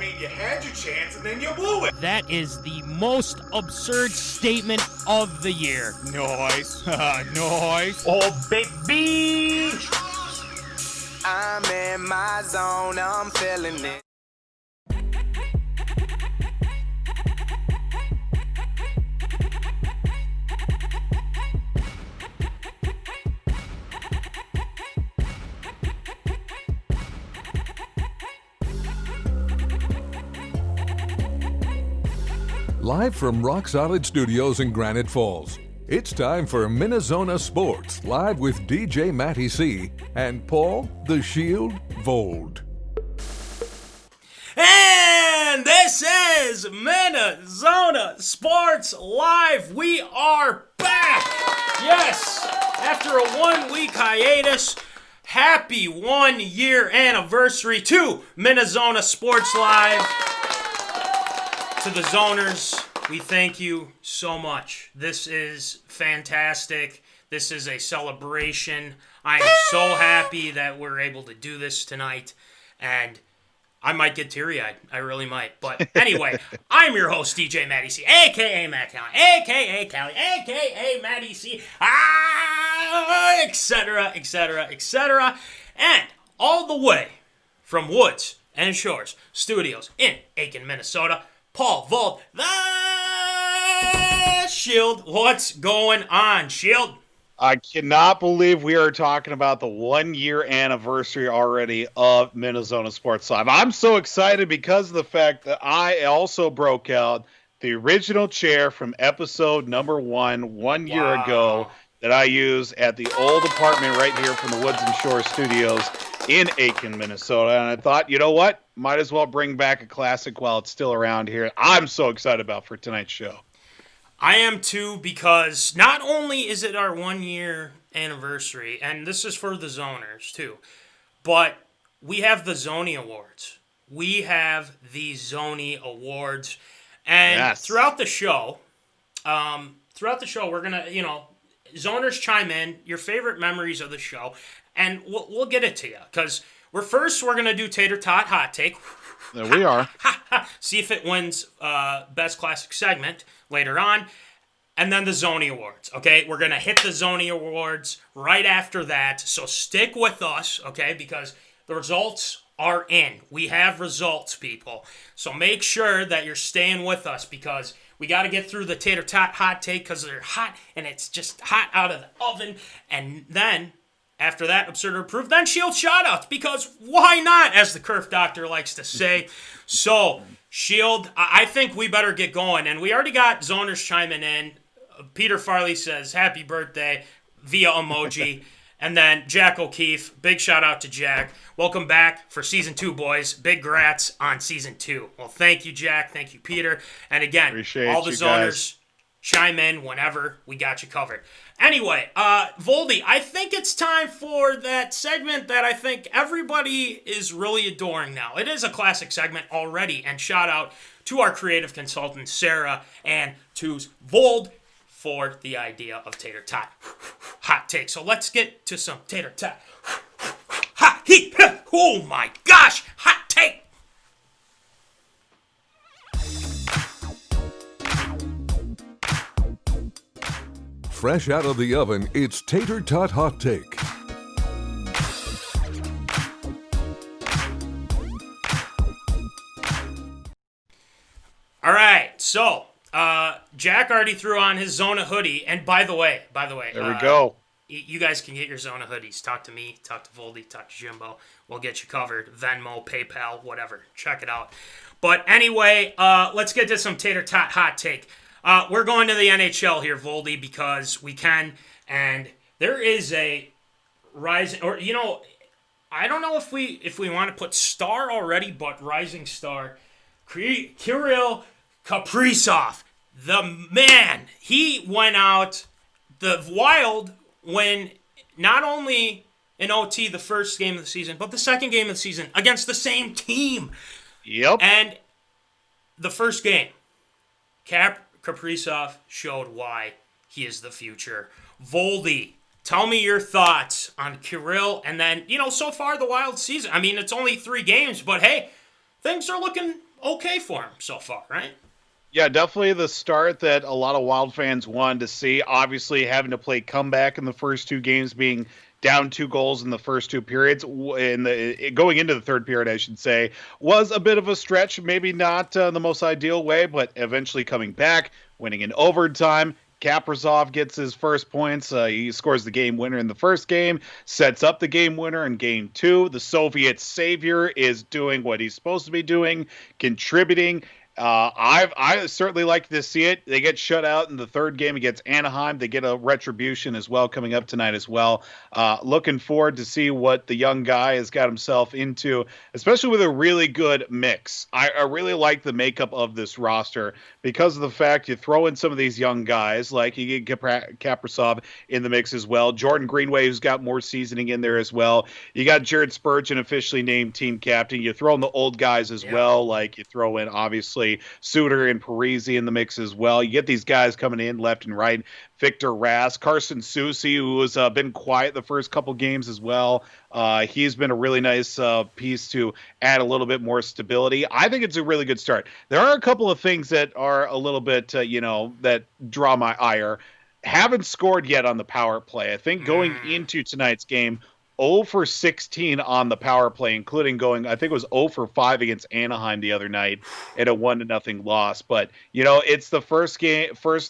mean, you had your chance and then you blew it. That is the most absurd statement of the year. Nice. Nice. Oh, baby. I'm in my zone, I'm feeling it. Live from Rock Solid Studios in Granite Falls, it's time for MinneZona Sports, live with DJ Mattie C and Paul the Shield Vold. And this is MinneZona Sports Live. We are back. Yes, after a 1-week hiatus, happy 1-year anniversary to MinneZona Sports Live. To the Zoners, we thank you so much. This is fantastic. This is a celebration. I am so happy that we're able to do this tonight. And I might get teary-eyed. I really might. But anyway, I'm your host, DJ Mattie C, a.k.a. Matt Callie, a.k.a. Callie, a.k.a. Mattie C, etc., etc., etc. And all the way from Woods and Shores Studios in Aiken, Minnesota, Paul Vold, the Shield. What's going on, Shield? I cannot believe we are talking about the 1-year anniversary already of MinneZona Sports Live. I'm so excited because of the fact that I also broke out the original chair from episode number 1 year ago that I use at the old apartment right here from the Woods and Shores Studios in Aiken, Minnesota. And I thought, you know what? Might as well bring back a classic while it's still around here. I'm so excited about for tonight's show. I am too, because not only is it our 1-year anniversary, and this is for the Zoners too, but we have the Zoney Awards. We have the Zoney Awards. And throughout the show, we're going to, Zoners chime in, your favorite memories of the show, and we'll get it to you, because we're going to do Tater Tot Hot Take. There we are. See if it wins Best Classic Segment later on. And then the Zoney Awards, okay? We're going to hit the Zoney Awards right after that. So stick with us, okay? Because the results are in. We have results, people. So make sure that you're staying with us, because we got to get through the Tater Tot Hot Take, because they're hot and it's just hot out of the oven. And then after that, Absurd or Approved, then Shield Shoutouts, because why not, as the Kerf Doctor likes to say. So, Shield, I think we better get going. And we already got Zoners chiming in. Peter Farley says, happy birthday, via emoji. And then Jack O'Keefe, big shout out to Jack. Welcome back for Season 2, boys. Big grats on Season 2. Well, thank you, Jack. Thank you, Peter. And again, appreciate all the Zoners, chime in whenever. We got you covered. Anyway, Voldy, I think it's time for that segment that I think everybody is really adoring now. It is a classic segment already, and shout out to our creative consultant, Sarah, and to Vold for the idea of Tater Tot Hot Take. So let's get to some Tater Tot Hot Heat. Oh my gosh, Hot Take. Fresh out of the oven, it's Tater Tot Hot Take. All right, so Jack already threw on his Zona hoodie, and by the way, there we go. You guys can get your Zona hoodies. Talk to me, talk to Voldy, talk to Jimbo. We'll get you covered. Venmo, PayPal, whatever. Check it out. But anyway, let's get to some Tater Tot Hot Take. We're going to the NHL here, Voldy, because we can, and there is a rising, or I don't know if we want to put star already, but rising star, Kirill Kaprizov, the man. He went out the Wild when not only in OT the first game of the season, but the second game of the season against the same team. Yep. And the first game, Kaprizov showed why he is the future. Voldy, tell me your thoughts on Kirill, and then, so far the Wild season. I mean, it's only 3 games, but hey, things are looking okay for him so far, right? Yeah, definitely the start that a lot of Wild fans wanted to see. Obviously, having to play comeback in the first two games, being down 2 goals in the first two periods, going into the third period, I should say, was a bit of a stretch. Maybe not the most ideal way, but eventually coming back, winning in overtime. Kaprizov gets his first points. He scores the game winner in the first game, sets up the game winner in game 2. The Soviet savior is doing what he's supposed to be doing, contributing. I certainly like to see it. They get shut out in the third game against Anaheim. They get a retribution as well coming up tonight as well. Looking forward to see what the young guy has got himself into, especially with a really good mix. I really like the makeup of this roster because of the fact you throw in some of these young guys, like you get Kaprizov in the mix as well. Jordan Greenway, who's got more seasoning in there as well. You got Jared Spurgeon officially named team captain. You throw in the old guys as well, like you throw in obviously Suter and Parisi in the mix as well. You get these guys coming in left and right. Victor Rask, Carson Soucy, who has been quiet the first couple games as well. He's been a really nice piece to add a little bit more stability. I think it's a really good start. There are a couple of things that are a little bit, that draw my ire. Haven't scored yet on the power play. I think going into tonight's game, 0 for 16 on the power play, including I think it was 0 for 5 against Anaheim the other night in a 1-0 loss. But, it's the first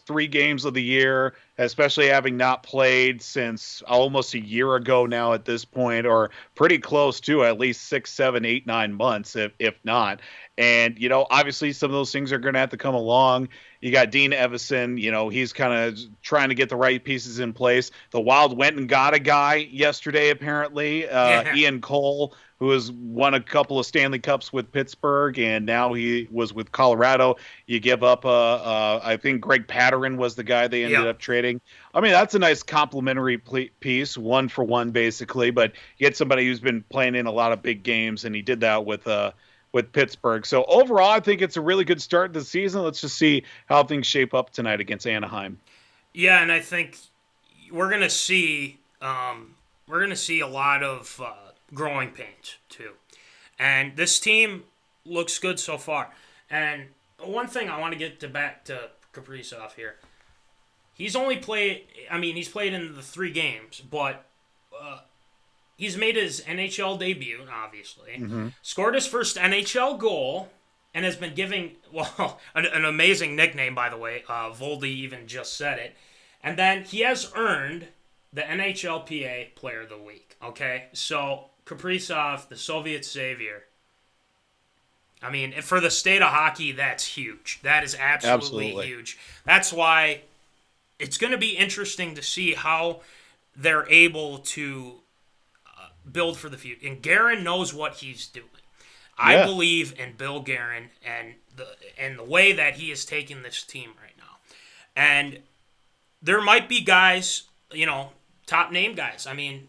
3 games of the year, especially having not played since almost a year ago now at this point, or pretty close to at least 6, 7, 8, 9 months, if not. And, obviously some of those things are going to have to come along. You got Dean Everson, he's kind of trying to get the right pieces in place. The Wild went and got a guy yesterday, apparently. Ian Cole, who has won a couple of Stanley Cups with Pittsburgh, and now he was with Colorado. You give up, I think Greg Pederson was the guy they ended up trading. I mean, that's a nice complimentary piece, 1-for-1 basically, but you get somebody who's been playing in a lot of big games, and he did that with Pittsburgh. So overall, I think it's a really good start to the season. Let's just see how things shape up tonight against Anaheim. Yeah, and I think we're gonna see a lot of growing pains too, and this team looks good so far. And one thing I want to get back to Kaprizov here. He's played in the 3 games, but he's made his NHL debut, obviously. Scored his first NHL goal, and has been giving, an amazing nickname, by the way. Voldy even just said it. And then he has earned the NHLPA Player of the Week, okay? So, Kaprizov, the Soviet savior. I mean, for the state of hockey, that's huge. That is absolutely huge. That's why it's going to be interesting to see how they're able to build for the future. And Guerin knows what he's doing. I believe in Bill Guerin and the way that he is taking this team right now. And there might be guys, top name guys. I mean,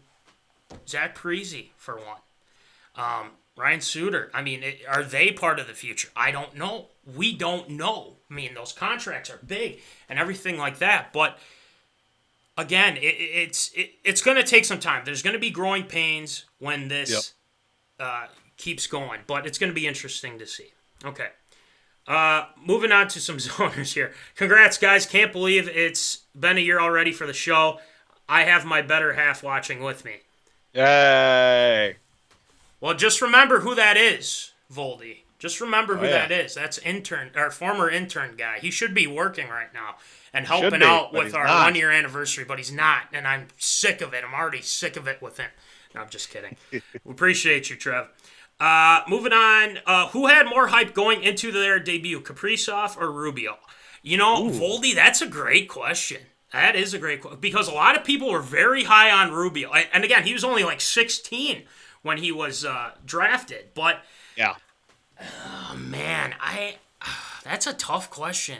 Zach Parise, for one. Ryan Suter. I mean, are they part of the future? I don't know. We don't know. I mean, those contracts are big and everything like that. But again, it's going to take some time. There's going to be growing pains when this keeps going. But it's going to be interesting to see. Okay. Moving on to some zoners here. Congrats, guys. Can't believe it's been a year already for the show. I have my better half watching with me. Yay. Well, just remember who that is, Voldy. Just remember who that is. That's former intern guy. He should be working right now and helping out with our 1-year anniversary, but he's not, and I'm sick of it. I'm already sick of it with him. No, I'm just kidding. We appreciate you, Trev. Moving on. Who had more hype going into their debut, Kaprizov or Rubio? Voldy, that's a great question. That is a great question because a lot of people were very high on Rubio. And again, he was only like 16 when he was drafted. But, man, that's a tough question.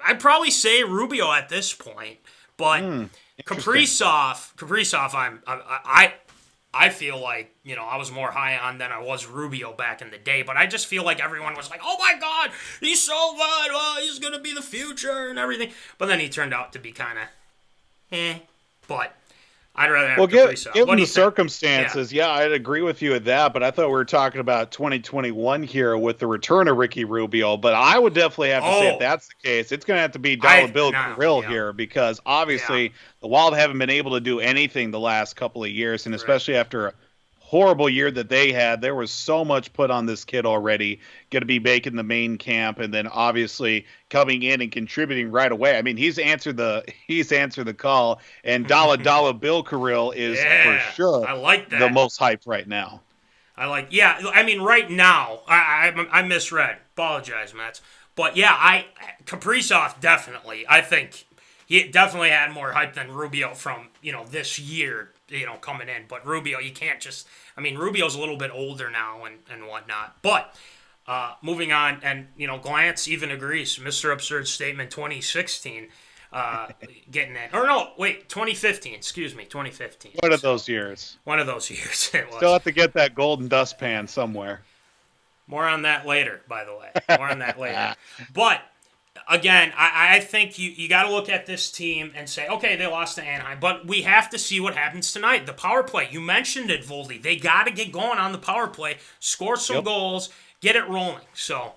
I'd probably say Rubio at this point. But Kaprizov, I feel like, I was more high on than I was Rubio back in the day. But I just feel like everyone was like, oh, my God, he's so good. Oh, he's going to be the future and everything. But then he turned out to be kind of But I'd rather have Well, Kaprizov. given What do the you think? circumstances, yeah, I'd agree with you with that. But I thought we were talking about 2021 here with the return of Ricky Rubio. But I would definitely have to say, if that's the case, it's going to have to be Bill Kirill here, because obviously the Wild haven't been able to do anything the last couple of years, and especially after a horrible year that they had, there was so much put on this kid already. Going to be making the main camp, and then obviously coming in and contributing right away. I mean, he's answered the call, and Dollar Bill Kirill is for sure I like that. the most hyped right now. I mean, right now, I misread. Apologize, Matt. But yeah, Kaprizov definitely. I think he definitely had more hype than Rubio from this year. Coming in. But Rubio, you can't just... I mean, Rubio's a little bit older now and whatnot. But moving on, and, Glance even agrees. Mr. Absurd Statement 2016 getting it. Or no, wait, 2015. Excuse me, 2015. One of those years. One of those years it was. Still have to get that golden dustpan somewhere. More on that later, by the way. More on that later. But... Again, I think you got to look at this team and say, okay, they lost to Anaheim, but we have to see what happens tonight. The power play, you mentioned it, Voldy. They got to get going on the power play, score some goals, get it rolling. So,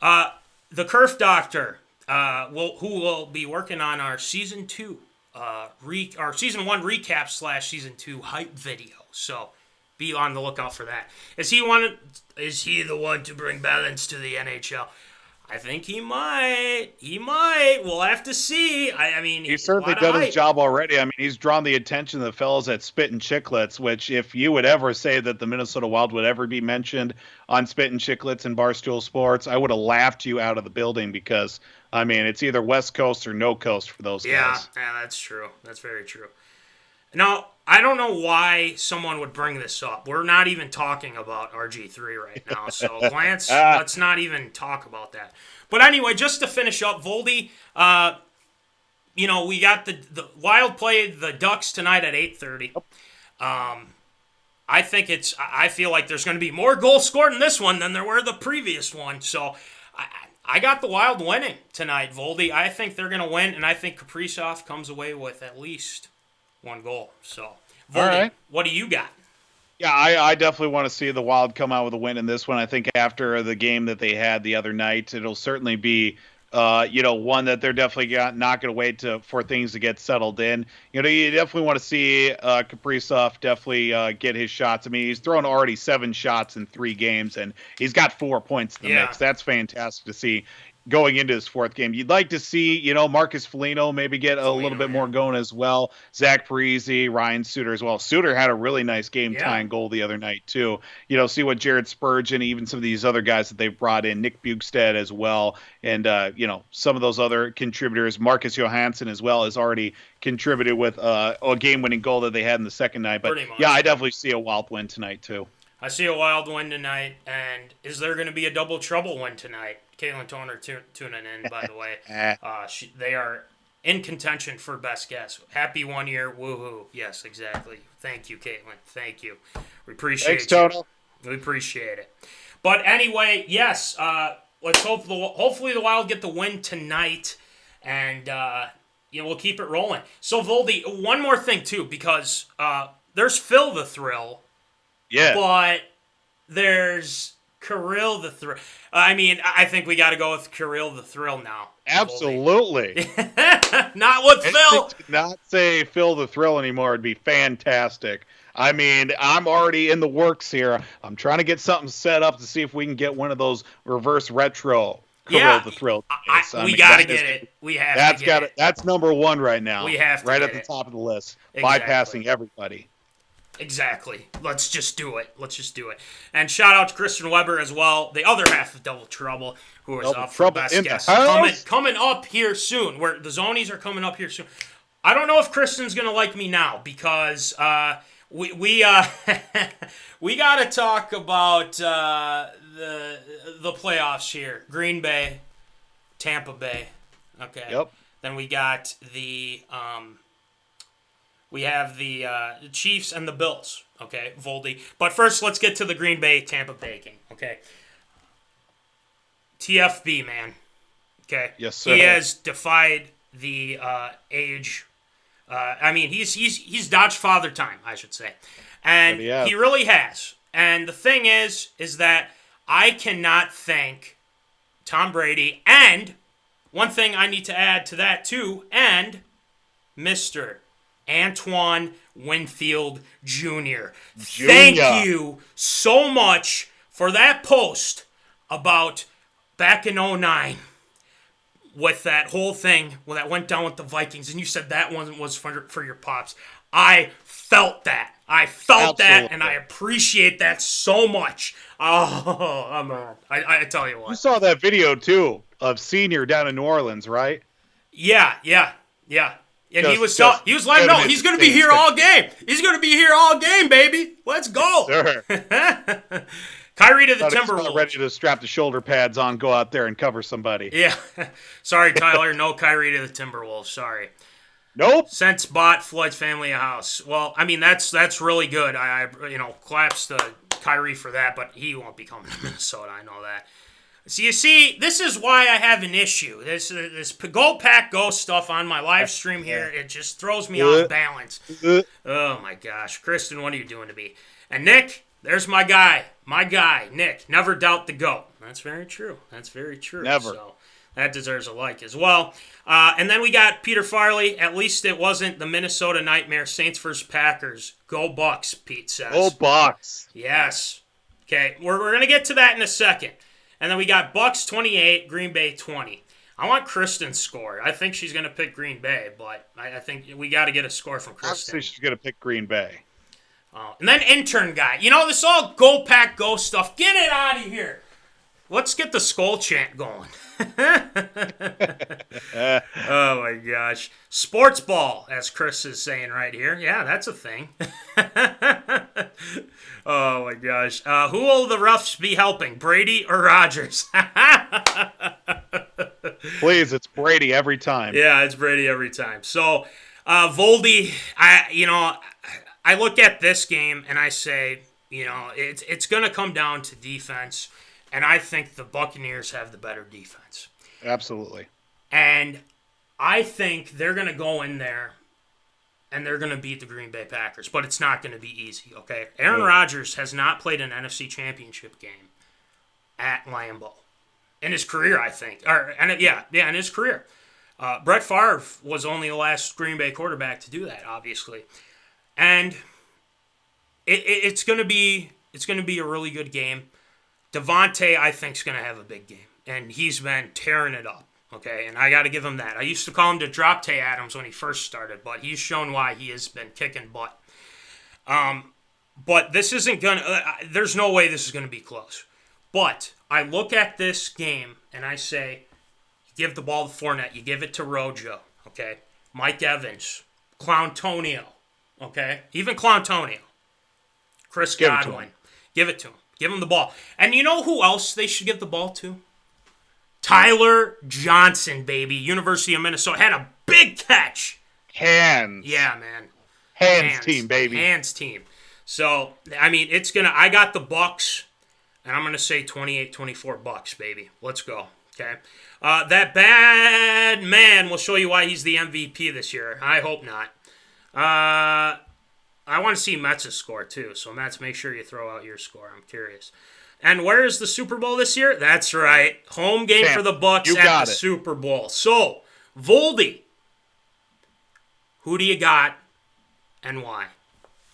the Kerf Doctor, who will be working on our Season 2, our Season 1 recap / Season 2 hype video. So, be on the lookout for that. Is he the one to bring balance to the NHL? I think he might. We'll have to see. I mean, he's certainly done his job already. I mean, he's drawn the attention of the fellas at Spit and Chicklets, which if you would ever say that the Minnesota Wild would ever be mentioned on Spit and Chicklets and Barstool Sports, I would have laughed you out of the building, because, I mean, it's either West Coast or no coast for those guys. Yeah, that's true. That's very true. Now, I don't know why someone would bring this up. We're not even talking about RG3 right now. So, Lance, let's not even talk about that. But anyway, just to finish up, Voldy, we got the Wild play the Ducks tonight at 8:30. I feel like there's going to be more goals scored in this one than there were the previous one. So, I got the Wild winning tonight, Voldy. I think they're going to win, and I think Kaprizov comes away with at least one goal. So, Voldy, What do you got? Yeah, I definitely want to see the Wild come out with a win in this one. I think after the game that they had the other night, it'll certainly be, one that they're definitely not going to wait for things to get settled in. You definitely want to see Kaprizov definitely get his shots. I mean, he's thrown already 7 shots in 3 games, and he's got 4 points in the mix. That's fantastic to see going into his 4th game. You'd like to see, Marcus Foligno maybe get a little bit more going as well. Zach Parise, Ryan Suter as well. Suter had a really nice game-tying goal the other night, too. See what Jared Spurgeon, even some of these other guys that they've brought in, Nick Bukestad as well, and, some of those other contributors. Marcus Johansson as well has already contributed with a game-winning goal that they had in the second night. But, I definitely see a Wild win tonight, too. I see a Wild win tonight, and is there going to be a double trouble win tonight? Caitlin Toner tuning in, by the way. They are in contention for best guess. Happy 1 year, woohoo. Yes, exactly. Thank you, Caitlin. Thank you. We appreciate Thanks, We appreciate it. But anyway, yes, let's hopefully the Wild get the win tonight, and we'll keep it rolling. So, Voldy, one more thing, too, because there's Phil the Thrill. Yeah. But there's Kirill the Thrill. I mean, I think we got to go with Kirill the Thrill now. Absolutely. Not with Phil. To not say Phil the Thrill anymore would be fantastic. I mean, I'm already in the works here. I'm trying to get something set up to see if we can get one of those reverse retro Kirill the Thrill. We got to get it. We have to get it. That's number 1 right now. We have to right get at the it. top of the list, Exactly. bypassing everybody. Exactly. Let's just do it. And shout out to Kristen Weber as well, the other half of Double Trouble, who is up for best guest. Coming up here soon. Where the Zonies are coming up here soon. I don't know if Kristen's gonna like me now, because we got to talk about the playoffs here. Green Bay, Tampa Bay. Okay. Yep. Then we got the we have the Chiefs and the Bills, okay, Voldy. But first, let's get to the Green Bay-Tampa Bay game, okay? TFB, man, okay? Yes, sir. He has defied the age I mean, he's dodged father time, I should say. And Yeah. he really has. And the thing is that I cannot thank Tom Brady, and one thing I need to add to that too, and Mr. Antoine Winfield Jr. Thank you so much for that post about back in 2009 with that whole thing that went down with the Vikings, and you said that one was for your pops. I felt that. That, and I appreciate that so much. Oh, I'm on. I tell you what. You saw that video, too, of Senior down in New Orleans, right? Yeah. And he was like, no, he's going to be here all game. He's going to be here all game, baby. Let's go. Sure. Kyrie to the Timberwolves. Ready to strap the shoulder pads on, go out there and cover somebody. Yeah. Sorry, Tyler. No Kyrie to the Timberwolves. Sorry. Nope. Since bought Floyd's family a house. Well, I mean, that's really good. I claps to Kyrie for that, but he won't be coming to Minnesota. I know that. So you see, this is why I have an issue. This Go Pack Go stuff on my live stream here, it just throws me off balance. Oh my gosh. Kristen, what are you doing to me? And Nick, there's my guy, Nick. Never doubt the GOAT. That's very true. Never. So that deserves a like as well. And then we got Peter Farley. At least it wasn't the Minnesota Nightmare, Saints vs. Packers. Go Bucks, Pete says. Go Bucks. Yes. Okay, we're going to get to that in a second. And then we got Bucks 28, Green Bay 20. I want Kristen's score. I think she's going to pick Green Bay, but I think we got to get a score from Kristen. Obviously, she's going to pick Green Bay. And then intern guy. This all Go Pack Go stuff. Get it out of here. Let's get the skull chant going. Oh my gosh. Sports ball, as Chris is saying right here. Yeah, that's a thing. Oh my gosh. Who will the refs be helping, Brady or Rodgers? Please, it's Brady every time. Yeah, it's Brady every time. So, Voldy, I look at this game and I say, it's going to come down to defense. And I think the Buccaneers have the better defense. Absolutely. And I think they're going to go in there and they're going to beat the Green Bay Packers. But it's not going to be easy, okay? Aaron Rodgers has not played an NFC Championship game at Lambeau. In his career, I think. In his career. Brett Favre was only the last Green Bay quarterback to do that, obviously. And it's going to be a really good game. Devontae, I think, is going to have a big game. And he's been tearing it up, okay? And I got to give him that. I used to call him the Drop-Tay Adams when he first started, but he's shown why he has been kicking butt. But this isn't going to... there's no way this is going to be close. But I look at this game, and I say, you give the ball to Fournette, you give it to Rojo, okay? Mike Evans, Clowntonio, okay? Even Clowntonio. Chris Godwin. Give it to him. Give him the ball. And you know who else they should give the ball to? Tyler Johnson, baby. University of Minnesota. Had a big catch. Hands. Yeah, man. Hands team, baby. Hands team. So, I mean, I got the Bucks, and I'm going to say 28-24 Bucks, baby. Let's go. Okay. That bad man will show you why he's the MVP this year. I hope not. I want to see Mets' score, too. So, Mets, make sure you throw out your score. I'm curious. And where is the Super Bowl this year? That's right. Home game for the Bucks at the Super Bowl. So, Voldy, who do you got and why?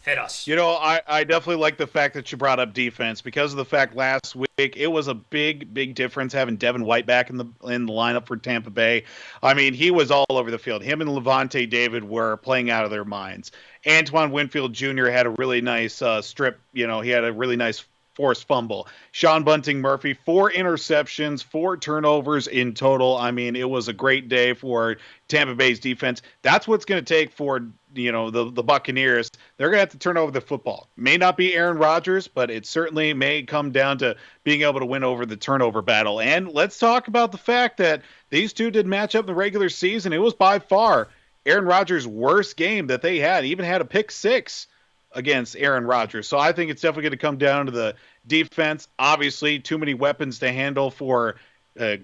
Hit us. I definitely like the fact that you brought up defense because of the fact last week it was a big difference having Devin White back in the lineup for Tampa Bay. I mean, he was all over the field. Him and Levante David were playing out of their minds. Antoine Winfield Jr. had a really nice strip. He had a really nice forced fumble. Sean Bunting Murphy, 4 interceptions, 4 turnovers in total. I mean, it was a great day for Tampa Bay's defense. That's what's going to take for the Buccaneers. They're going to have to turn over the football. May not be Aaron Rodgers, but it certainly may come down to being able to win over the turnover battle. And let's talk about the fact that these two did match up in the regular season. It was by far Aaron Rodgers' worst game that they had. Even had a pick 6 against Aaron Rodgers. So I think it's definitely going to come down to the defense. Obviously, too many weapons to handle for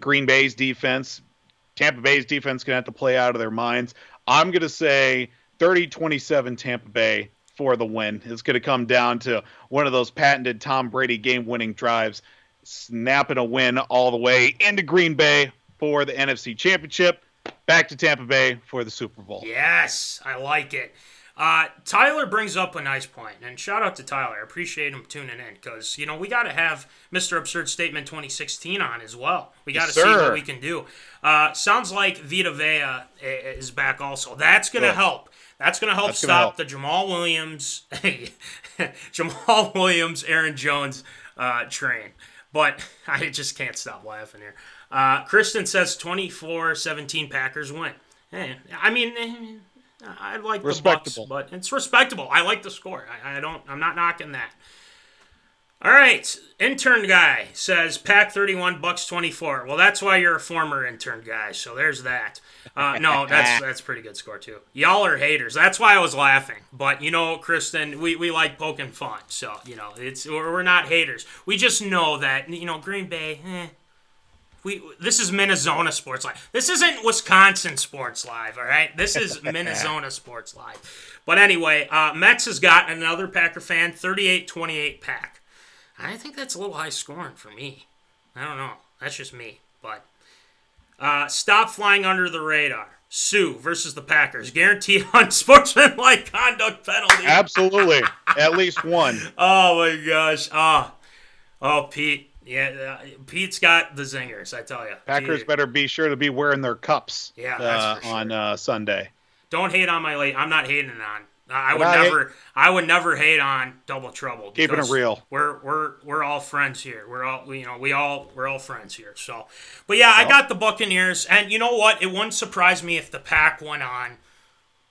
Green Bay's defense. Tampa Bay's defense going to have to play out of their minds. I'm going to say 30-27 Tampa Bay for the win. It's going to come down to one of those patented Tom Brady game-winning drives, snapping a win all the way into Green Bay for the NFC Championship, back to Tampa Bay for the Super Bowl. Yes, I like it. Tyler brings up a nice point, and shout out to Tyler. I appreciate him tuning in because, we got to have Mr. Absurd Statement 2016 on as well. We got to see what we can do. Sounds like Vita Vea is back also. That's going to help. That's going to help stop the Jamal Williams, Aaron Jones train. But I just can't stop laughing here. Kristen says 24-17 Packers win. Hey, I like the Bucks, but it's respectable. I like the score. I'm not knocking that. All right, intern guy says Pack 31, Bucks 24. Well, that's why you're a former intern guy. So there's that. No, that's a pretty good score too. Y'all are haters. That's why I was laughing. But Kristen, we like poking fun. So we're not haters. We just know that Green Bay. This is MinneZona Sports Live. This isn't Wisconsin Sports Live, all right? This is MinneZona Sports Live. But anyway, Mets has got another Packer fan, 38-28 Pack. I think that's a little high scoring for me. I don't know. That's just me. But stop flying under the radar. Sue versus the Packers. Guaranteed unsportsmanlike conduct penalty. Absolutely. At least one. Oh, my gosh. Oh, Pete. Yeah, Pete's got the zingers, I tell you. Packers better be sure to be wearing their cups that's for sure. On Sunday. Don't hate on my late. I'm not hating on. I would never hate on Double Trouble. Keeping it real. We're all friends here. We're all friends here. So, but yeah, I got the Buccaneers, and you know what? It wouldn't surprise me if the Pack went on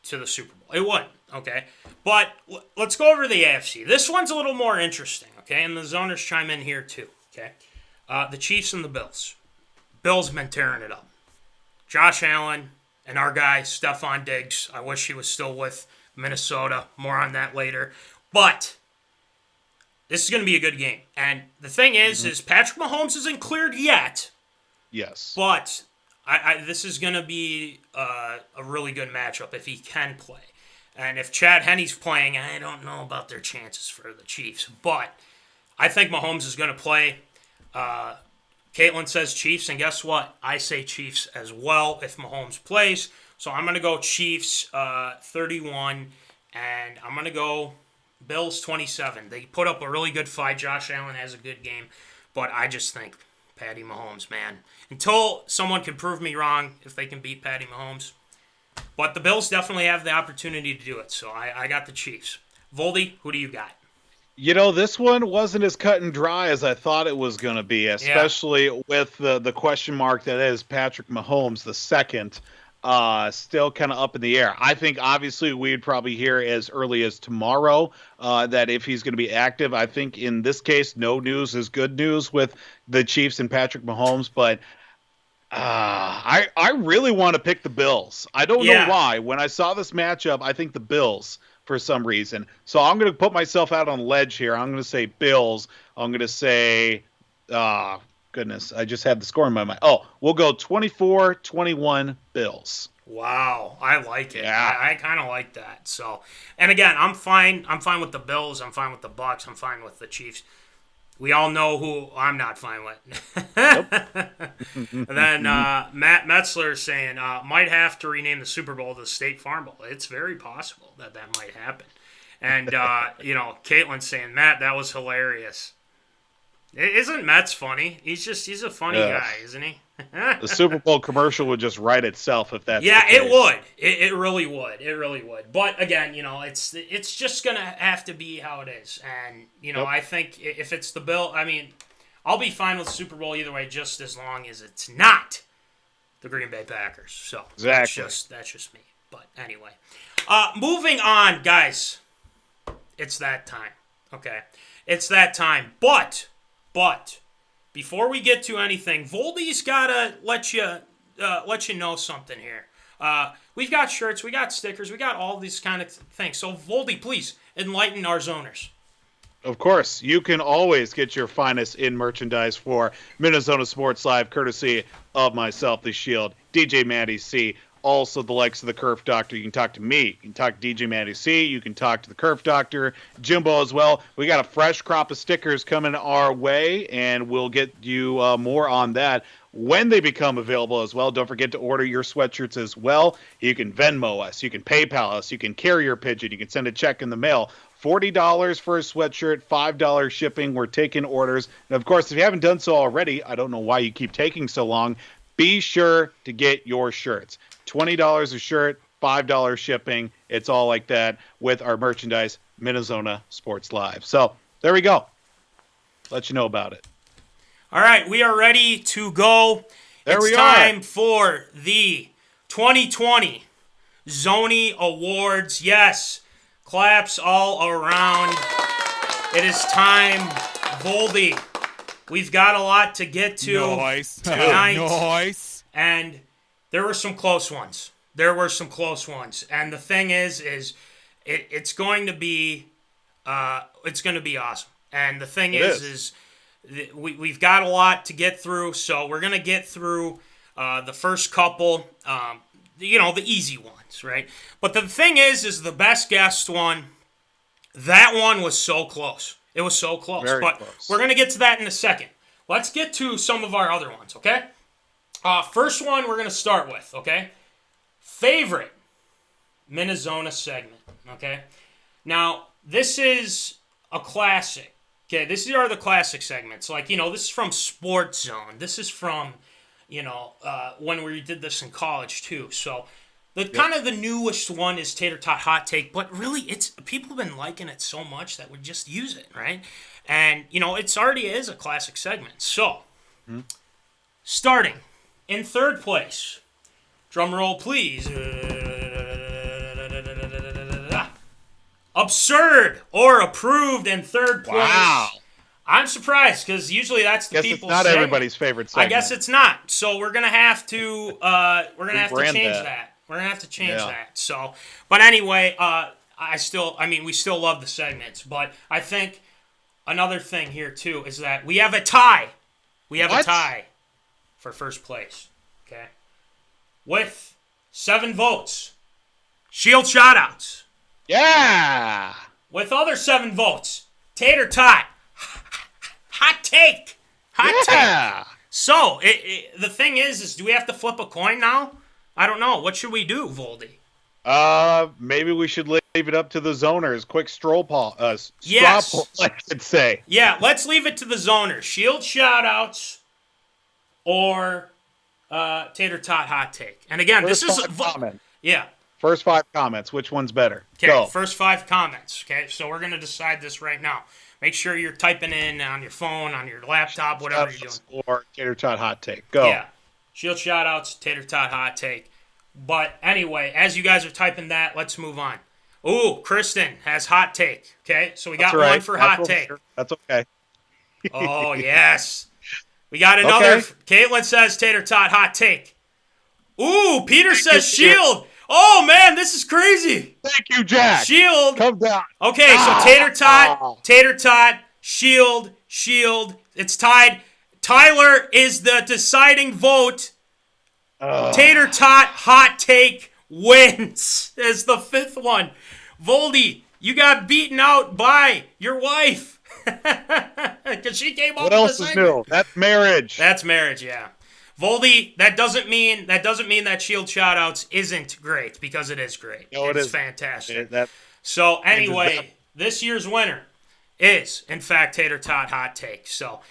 to the Super Bowl. It wouldn't. Okay, but let's go over the AFC. This one's a little more interesting. Okay, and the zoners chime in here too. Okay, the Chiefs and the Bills. Bills have been tearing it up. Josh Allen and our guy, Stephon Diggs. I wish he was still with Minnesota. More on that later. But this is going to be a good game. And the thing is Patrick Mahomes isn't cleared yet. Yes. But this is going to be a really good matchup if he can play. And if Chad Henne's playing, I don't know about their chances for the Chiefs. But I think Mahomes is going to play. Caitlin says Chiefs, and guess what? I say Chiefs as well if Mahomes plays. So I'm going to go Chiefs 31, and I'm going to go Bills 27. They put up a really good fight. Josh Allen has a good game, but I just think Patty Mahomes, man. Until someone can prove me wrong if they can beat Patty Mahomes. But the Bills definitely have the opportunity to do it, so I got the Chiefs. Voldy, who do you got? This one wasn't as cut and dry as I thought it was going to be, especially with the question mark that is Patrick Mahomes, the second, still kind of up in the air. I think, obviously, we'd probably hear as early as tomorrow that if he's going to be active. I think in this case, no news is good news with the Chiefs and Patrick Mahomes, but I really want to pick the Bills. I don't know why. When I saw this matchup, I think the Bills for some reason. So I'm going to put myself out on a ledge here. I'm going to say Bills. I'm going to say, goodness, I just had the score in my mind. Oh, we'll go 24-21 Bills. Wow, I like it. Yeah. I kind of like that. So, and again, I'm fine with the Bills. I'm fine with the Bucks. I'm fine with the Chiefs. We all know who I'm not fine with. And then Matt Metzler is saying, might have to rename the Super Bowl the State Farm Bowl. It's very possible that might happen. And, Caitlin's saying, Matt, that was hilarious. Isn't Matt's funny? He's a funny guy, isn't he? The Super Bowl commercial would just write itself if that's Yeah, the case. it would. It really would. It really would. But again, it's just gonna have to be how it is. And I think if it's the Bill, I'll be fine with Super Bowl either way, just as long as it's not the Green Bay Packers. So exactly. That's just me. But anyway, moving on, guys. It's that time. Okay, it's that time. But. Before we get to anything, Voldy's gotta let you know something here. We've got shirts, we got stickers, we got all these kind of things. So Voldy, please enlighten our zoners. Of course, you can always get your finest in merchandise for MinneZona Sports Live, courtesy of myself, the Shield, DJ Mattie C, also the likes of the Curve Doctor. You can talk to me. You can talk to DJ Mattie C. You can talk to the Curve Doctor, Jimbo as well. We got a fresh crop of stickers coming our way, and we'll get you more on that when they become available as well. Don't forget to order your sweatshirts as well. You can Venmo us. You can PayPal us. You can carrier pigeon. You can send a check in the mail. $40 for a sweatshirt, $5 shipping. We're taking orders. And of course, if you haven't done so already, I don't know why you keep taking so long. Be sure to get your shirts. $20 a shirt, $5 shipping. It's all like that with our merchandise, MinneZona Sports Live. So there we go. Let you know about it. All right, we are ready to go. It's time for the 2020 Zoney Awards. Yes, claps all around. It is time, Voldy. We've got a lot to get to tonight. Nice. And there were some close ones. And the thing is it's going to be awesome. And the thing is we've got a lot to get through, so we're going to get through the first couple, the easy ones, right? But the thing is the best guest one, that one was so close. It was so close. Very but close. We're going to get to that in a second. Let's get to some of our other ones, okay? First one we're going to start with, okay? Favorite MinneZona segment, okay? Now, this is a classic. Okay, these are the classic segments. Like, this is from Sports Zone. This is from, when we did this in college, too. So, kind of the newest one is Tater Tot Hot Take. But really, people have been liking it so much that we just use it, right? And, it's already is a classic segment. So, starting in third place. Drum roll, please. Absurd or approved in third place. Wow. I'm surprised because usually that's the people. It's not everybody's favorite segment. I guess it's not. So we're gonna have to change that. We're gonna have to change that. So, but anyway, we still love the segments. But I think another thing here too is that we have a tie. We have a tie for first place. Okay, with 7 votes. Shield Shoutouts. Yeah. With other 7 votes, Tater Tot. Hot take. Hot take. So, the thing is do we have to flip a coin now? I don't know. What should we do, Voldy? Maybe we should leave it up to the zoners. Quick straw poll, I should say. Yeah, let's leave it to the zoners. Shield Shoutouts or Tater Tot Hot take. And again, First this is... comment. Yeah. First 5 comments. Which one's better? Okay, Go. First 5 comments. Okay, so we're going to decide this right now. Make sure you're typing in on your phone, on your laptop, whatever you're doing. Or Tater Tot Hot Take. Go. Yeah. Shield Shoutouts, Tater Tot Hot Take. But anyway, as you guys are typing that, let's move on. Ooh, Kristen has Hot Take. Okay, so we got one for Hot Take. That's okay. Oh, yes. We got another. Okay. Caitlin says Tater Tot Hot Take. Ooh, Peter says Shield. Oh, man, this is crazy. Thank you, Jack. Shield. Come down. Okay, so Tater Tot, Shield. It's tied. Tyler is the deciding vote. Tater Tot Hot Take wins as the 5th one. Voldy, you got beaten out by your wife. Because she came up with the What else is new? That's marriage. That's marriage, yeah. Voldy, that doesn't mean that Shield Shoutouts isn't great, because it is great. No, it's fantastic. So anyway, this year's winner is, in fact, Tater Tot Hot Take. So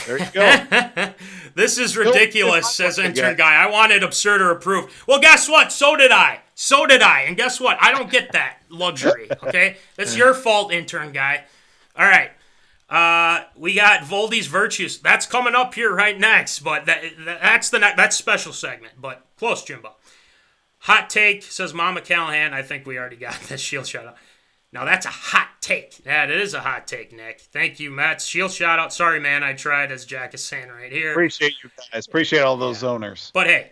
there you go. This is ridiculous, says intern guy. I wanted absurd or approved. Well, guess what? So did I. And guess what? I don't get that luxury, okay? That's your fault, intern guy. All right. We got Voldy's Virtues. That's coming up here right next, but that's special segment, but close, Jimbo. Hot Take, says Mama Callahan. I think we already got this. Shield Shoutout. Now, that's a hot take. That is a hot take, Nick. Thank you, Matt. Shield Shoutout. Sorry, man, I tried, as Jack is saying right here. Appreciate you guys. Appreciate all those owners. But hey,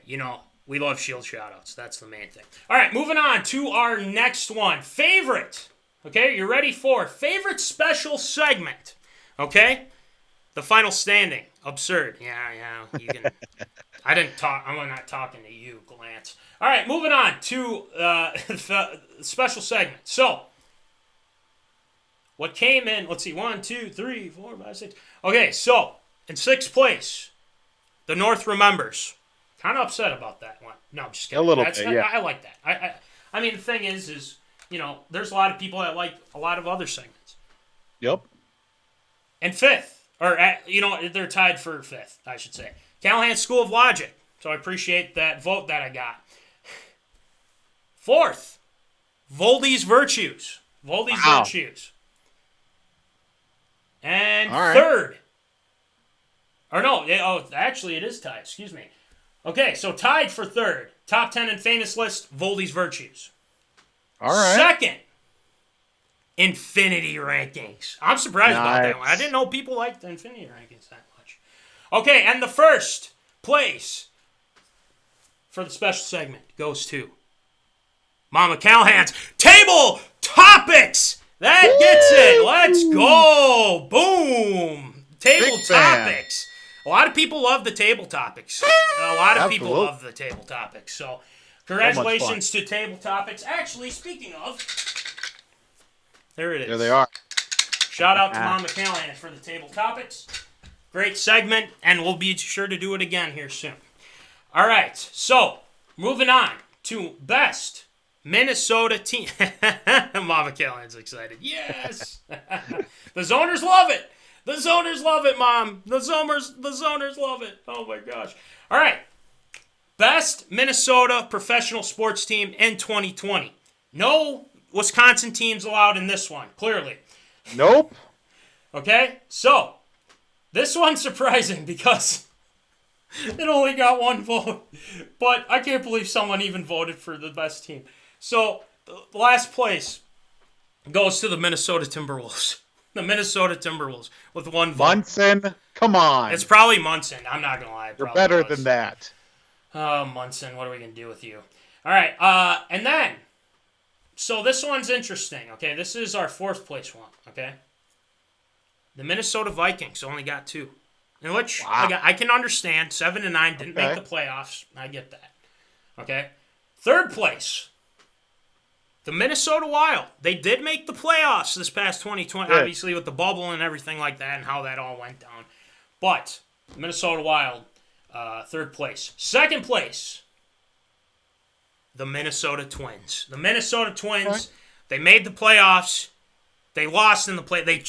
we love Shield Shoutouts. That's the main thing. All right, moving on to our next one. Favorite. Okay, you ready for favorite special segment? Okay? The final standing. Absurd. Yeah, you can... I didn't talk. I'm not talking to you, Glance. All right, moving on to the special segment. So, what came in? Let's see. 1, 2, 3, 4, 5, 6. Okay, so in 6th place, the North remembers. Kind of upset about that one. No, I'm just kidding. A little bit, yeah. I like that. I mean, the thing is there's a lot of people that like a lot of other segments. Yep. And 5th, or they're tied for 5th, I should say. Callahan School of Logic. So I appreciate that vote that I got. 4th, Voldy's Virtues. Voldy's Virtues. And right. 3rd. Or no, actually it is tied. Excuse me. Okay, so tied for 3rd. Top 10 and famous list, Voldy's Virtues. All right. 2nd, Infinity Rankings. I'm surprised about that one. I didn't know people liked the Infinity Rankings that much. Okay, and the 1st place for the special segment goes to Mama Callahan's Table Topics. That gets it. Let's go. Boom. Table Topics. A lot of people love the Table Topics. A lot of people love the Table Topics. So, congratulations to Table Topics. Actually, speaking of, there it is. There they are. Shout out to Mama Callahan for the Table Topics. Great segment, and we'll be sure to do it again here soon. All right, so moving on to best Minnesota team. Mama Callahan's excited. Yes! The Zoners love it. The Zoners love it, Mom. The Zoners love it. Oh, my gosh. All right. Best Minnesota professional sports team in 2020. No Wisconsin teams allowed in this one, clearly. Nope. Okay? So, this one's surprising because it only got one vote. But I can't believe someone even voted for the best team. So, the last place goes to the Minnesota Timberwolves. The Minnesota Timberwolves with one vote. Munson, come on. It's probably Munson. I'm not going to lie. You're better than that. Oh, Munson, what are we going to do with you? All right, and then, so this one's interesting, okay? This is our 4th place one, okay? The Minnesota Vikings only got 2. In which, I can understand, 7 and 9 didn't make the playoffs. I get that, okay? 3rd place. The Minnesota Wild, they did make the playoffs this past 2020, obviously with the bubble and everything like that and how that all went down. But Minnesota Wild, 3rd place. 2nd place, the Minnesota Twins. The Minnesota Twins, they made the playoffs. They lost in the they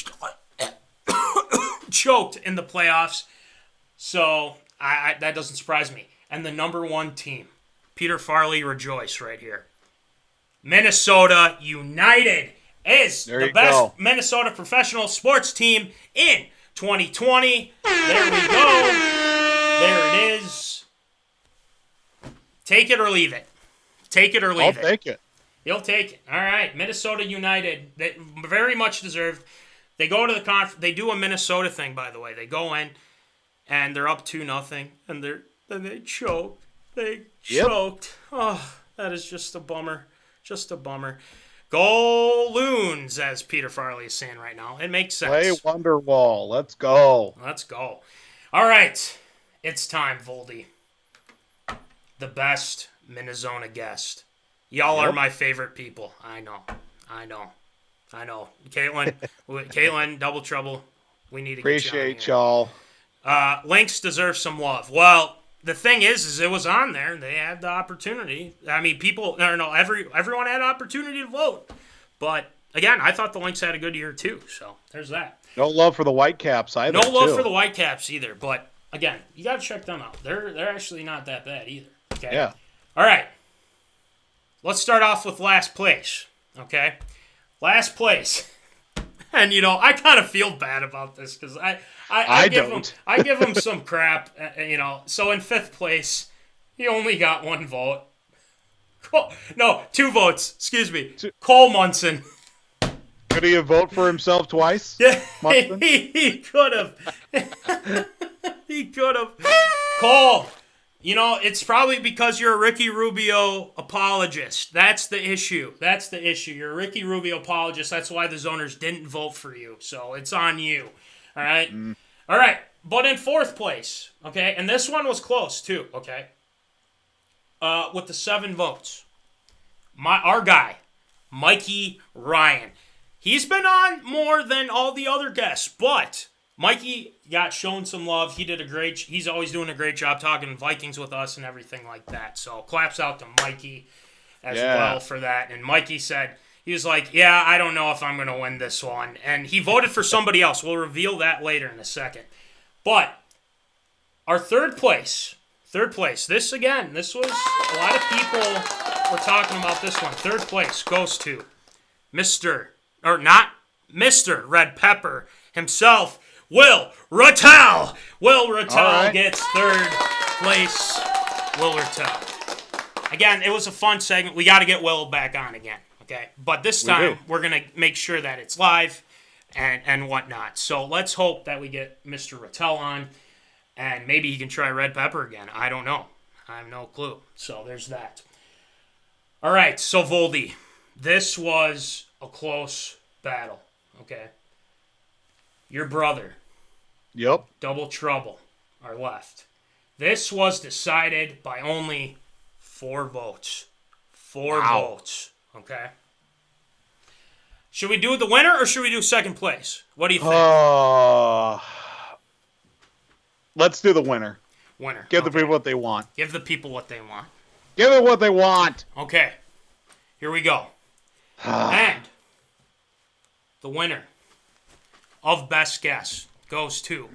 choked in the playoffs. So that doesn't surprise me. And the number 1 team, Peter Farley, rejoice right here. Minnesota United is the best Minnesota professional sports team in 2020. There we go. There it is. Take it or leave it. Take it or leave it. I'll take it. You'll take it. All right. Minnesota United. They very much deserved. They go to the conference. They do a Minnesota thing, by the way. They go in, and they're up 2-0, and they choke. They choked. Oh, that is just a bummer. Just a bummer. Go Loons, as Peter Farley is saying right now. It makes sense. Play Wonderwall. Let's go. Let's go. All right. It's time, Voldy. The best MinneZona guest. Y'all are my favorite people. I know. Caitlin, Double Trouble. We need to appreciate y'all. Lynx deserve some love. Well, the thing is it was on there. They had the opportunity. I mean, everyone had an opportunity to vote. But again, I thought the Lynx had a good year too. So there's that. No love for the Whitecaps either. No love for the Whitecaps either. But again, you got to check them out. They're actually not that bad either. Okay. Yeah. All right. Let's start off with last place. Okay. Last place. And I kind of feel bad about this because I give him some crap, So in 5th place, he only got 1 vote. No, 2 votes. Excuse me. Cole Munson. Could he have voted for himself twice? Yeah, he could have. He could have. Cole. It's probably because you're a Ricky Rubio apologist. That's the issue. You're a Ricky Rubio apologist. That's why the Zoners didn't vote for you. So it's on you. All right? All right. But in fourth place, okay, and this one was close too, okay, with the 7 votes, our guy, Mikey Ryan. He's been on more than all the other guests, but Mikey got shown some love. He's always doing a great job talking Vikings with us and everything like that. So claps out to Mikey as well for that. And Mikey said, he was like, yeah, I don't know if I'm going to win this one. And he voted for somebody else. We'll reveal that later in a second. But our third place. This was a lot of people were talking about this one. Third place goes to Mr. Red Pepper himself, Will Rattel. Will Rattel gets third place. Will Rattel. Again, it was a fun segment. We got to get Will back on again, okay? But this time, we're going to make sure that it's live and whatnot. So let's hope that we get Mr. Rattel on, and maybe he can try Red Pepper again. I don't know. I have no clue. So there's that. All right, so Voldy, this was a close battle, okay? Your brother. Yep. Double Trouble are left. This was decided by only 4 votes. 4 votes, okay? Should we do the winner or should we do second place? What do you think? Let's do the winner. Give the people what they want. Give the people what they want. Give it what they want. Okay. Here we go. And the winner of Best Guess goes to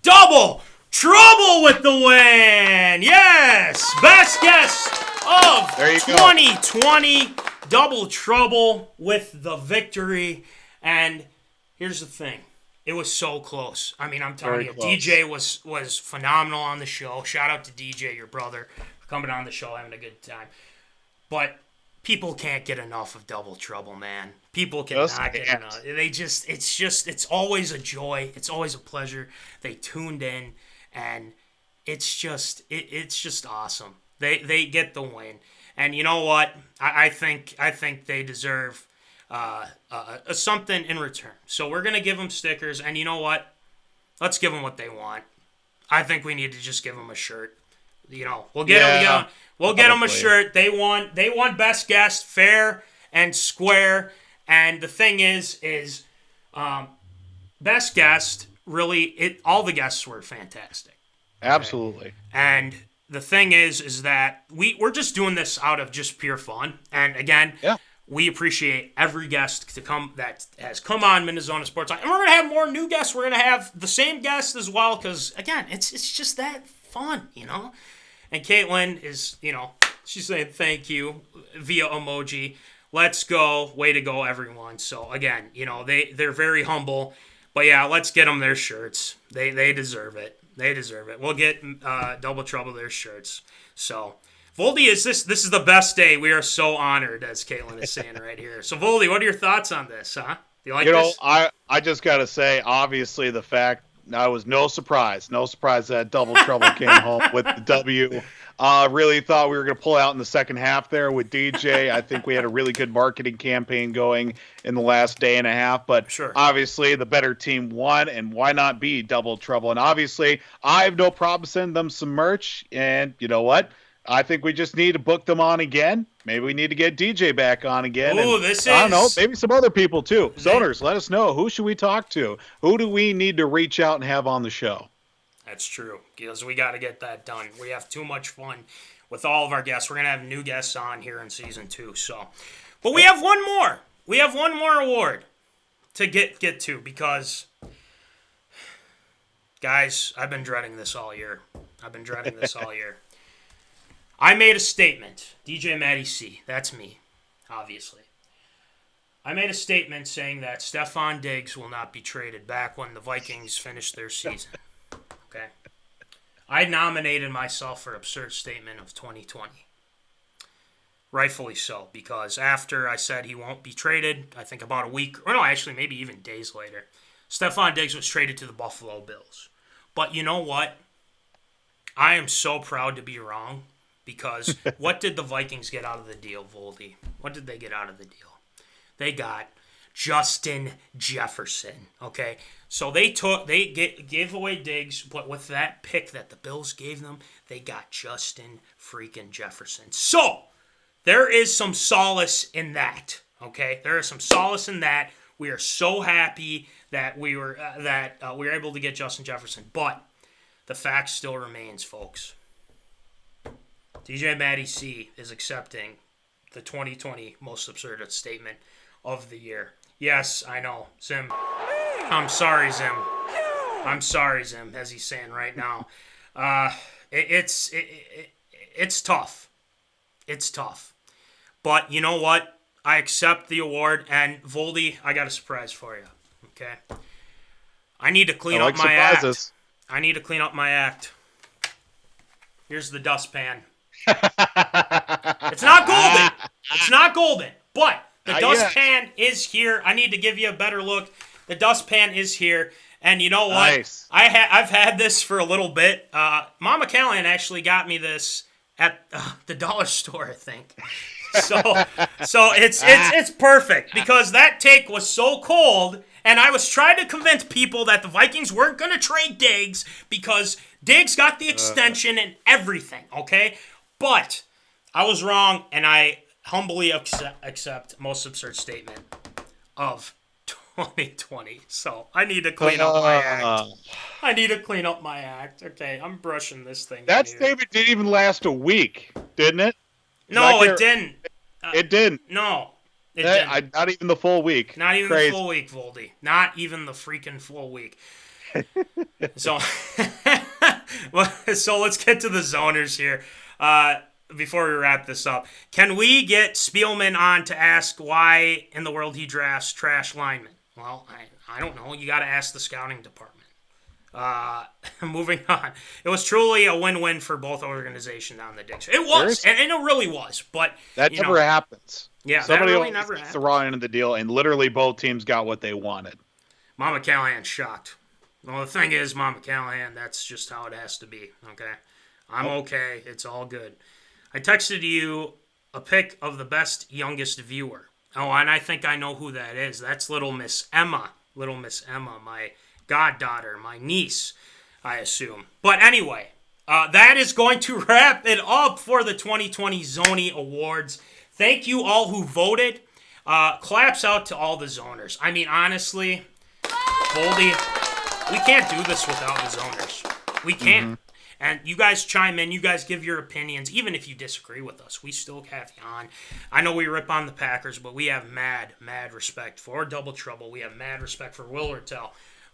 Double Trouble with the win! Yes! Best Guess of 2020. Double Trouble with the victory. And here's the thing. It was so close. I mean, I'm telling you, DJ was phenomenal on the show. Shout out to DJ, your brother, for coming on the show, having a good time. But people can't get enough of Double Trouble, man. People cannot get enough. It's always a joy. It's always a pleasure. They tuned in, and it's just awesome. They get the win, and you know what? I think they deserve something in return. So we're gonna give them stickers, and you know what? Let's give them what they want. I think we need to just give them a shirt. You know, we'll get them a shirt. They won Best Guest, fair and square. And the thing is Best Guest, really, all the guests were fantastic. Okay? Absolutely. And the thing is that we're just doing this out of just pure fun. And again, we appreciate every guest that has come on MinneZona Sports Line. And we're going to have more new guests. We're going to have the same guests as well because, again, it's just that fun, you know? And Caitlin is, you know, she's saying thank you via emoji. Let's go. Way to go, everyone. So, again, you know, they're very humble. But, yeah, let's get them their shirts. They deserve it. They deserve it. We'll get Double Trouble their shirts. So, Voldy, this is the best day. We are so honored, as Caitlin is saying right here. So, Voldy, what are your thoughts on this, huh? Do you like this? I just got to say, obviously, the fact I was no surprise that Double Trouble came home with the W. Really thought we were going to pull out in the second half there with DJ. I think we had a really good marketing campaign going in the last day and a half, but obviously the better team won, and why not be Double Trouble? And obviously I have no problem sending them some merch, and you know what? I think we just need to book them on again. Maybe we need to get DJ back on again. Ooh, I don't know, maybe some other people too. Zoners, let us know. Who should we talk to? Who do we need to reach out and have on the show? That's true, because we got to get that done. We have too much fun with all of our guests. We're going to have new guests on here in season 2. So, but we have one more. We have one more award to get to because, guys, I've been dreading this all year. I made a statement. DJ Mattie C. That's me, obviously. I made a statement saying that Stephon Diggs will not be traded back when the Vikings finish their season. Okay? I nominated myself for Absurd Statement of 2020. Rightfully so, because after I said he won't be traded, I think about a week, or no, actually maybe even days later, Stephon Diggs was traded to the Buffalo Bills. But you know what? I am so proud to be wrong, because what did the Vikings get out of the deal, Voldy? What did they get out of the deal? They got Justin Jefferson. Okay, so they gave away Diggs, but with that pick that the Bills gave them, they got Justin freaking Jefferson. So there is some solace in that. Okay, there is some solace in that. We are so happy that we were able to get Justin Jefferson, but the fact still remains, folks. DJ Mattie C is accepting the 2020 most absurd statement of the year. Yes, I know, Zim. I'm sorry, Zim. I'm sorry, Zim, as he's saying right now. It's tough. It's tough. But you know what? I accept the award, and Voldy, I got a surprise for you. Okay? I need to clean up my act. I need to clean up my act. Here's the dustpan. It's not golden. It's not golden. But the dustpan is here. I need to give you a better look. The dustpan is here. And you know what? Nice. I've had this for a little bit. Mama Callahan actually got me this at the dollar store, I think. So it's perfect because that take was so cold, and I was trying to convince people that the Vikings weren't going to trade Diggs because Diggs got the extension and everything, okay? But I was wrong, and I humbly accept most absurd statement of 2020. So I need to clean up my act. I need to clean up my act. Okay, I'm brushing this thing. That statement didn't even last a week, didn't it? No, it didn't. It didn't. No, it didn't. Not even the full week. Not even the full week, Voldy. Not even the freaking full week. So let's get to the zoners here. Before we wrap this up, can we get Spielman on to ask why in the world he drafts trash linemen? Well, I don't know. You got to ask the scouting department. Moving on. It was truly a win-win for both organizations on the Dixie. It was, and it really was. But that never happens. Yeah, somebody that really never gets the raw end of the deal, and literally both teams got what they wanted. Mama Callahan's shocked. Well, the thing is, Mama Callahan, that's just how it has to be. Okay, I'm okay. It's all good. I texted you a pic of the best youngest viewer. Oh, and I think I know who that is. That's Little Miss Emma. Little Miss Emma, my goddaughter, my niece, I assume. But anyway, that is going to wrap it up for the 2020 Zoney Awards. Thank you all who voted. Claps out to all the zoners. I mean, honestly, Goldie, we can't do this without the zoners. We can't. Mm-hmm. And you guys chime in. You guys give your opinions. Even if you disagree with us, we still have you on. I know we rip on the Packers, but we have mad respect for Double Trouble. We have mad respect for Will Ortell,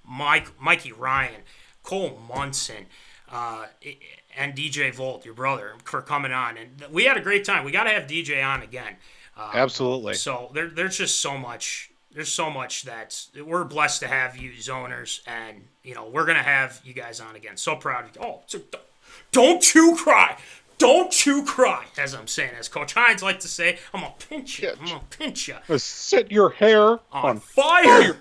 Mikey Ryan, Cole Munson, and DJ Volt, your brother, for coming on. And we had a great time. We got to have DJ on again. Absolutely. So there's just so much. There's so much that we're blessed to have you zoners, and we're gonna have you guys on again. So proud of you. Oh, so don't you cry. Don't you cry, as I'm saying. As Coach Hines likes to say, I'm going to pinch you. I'm going to pinch you. Set your hair on fire.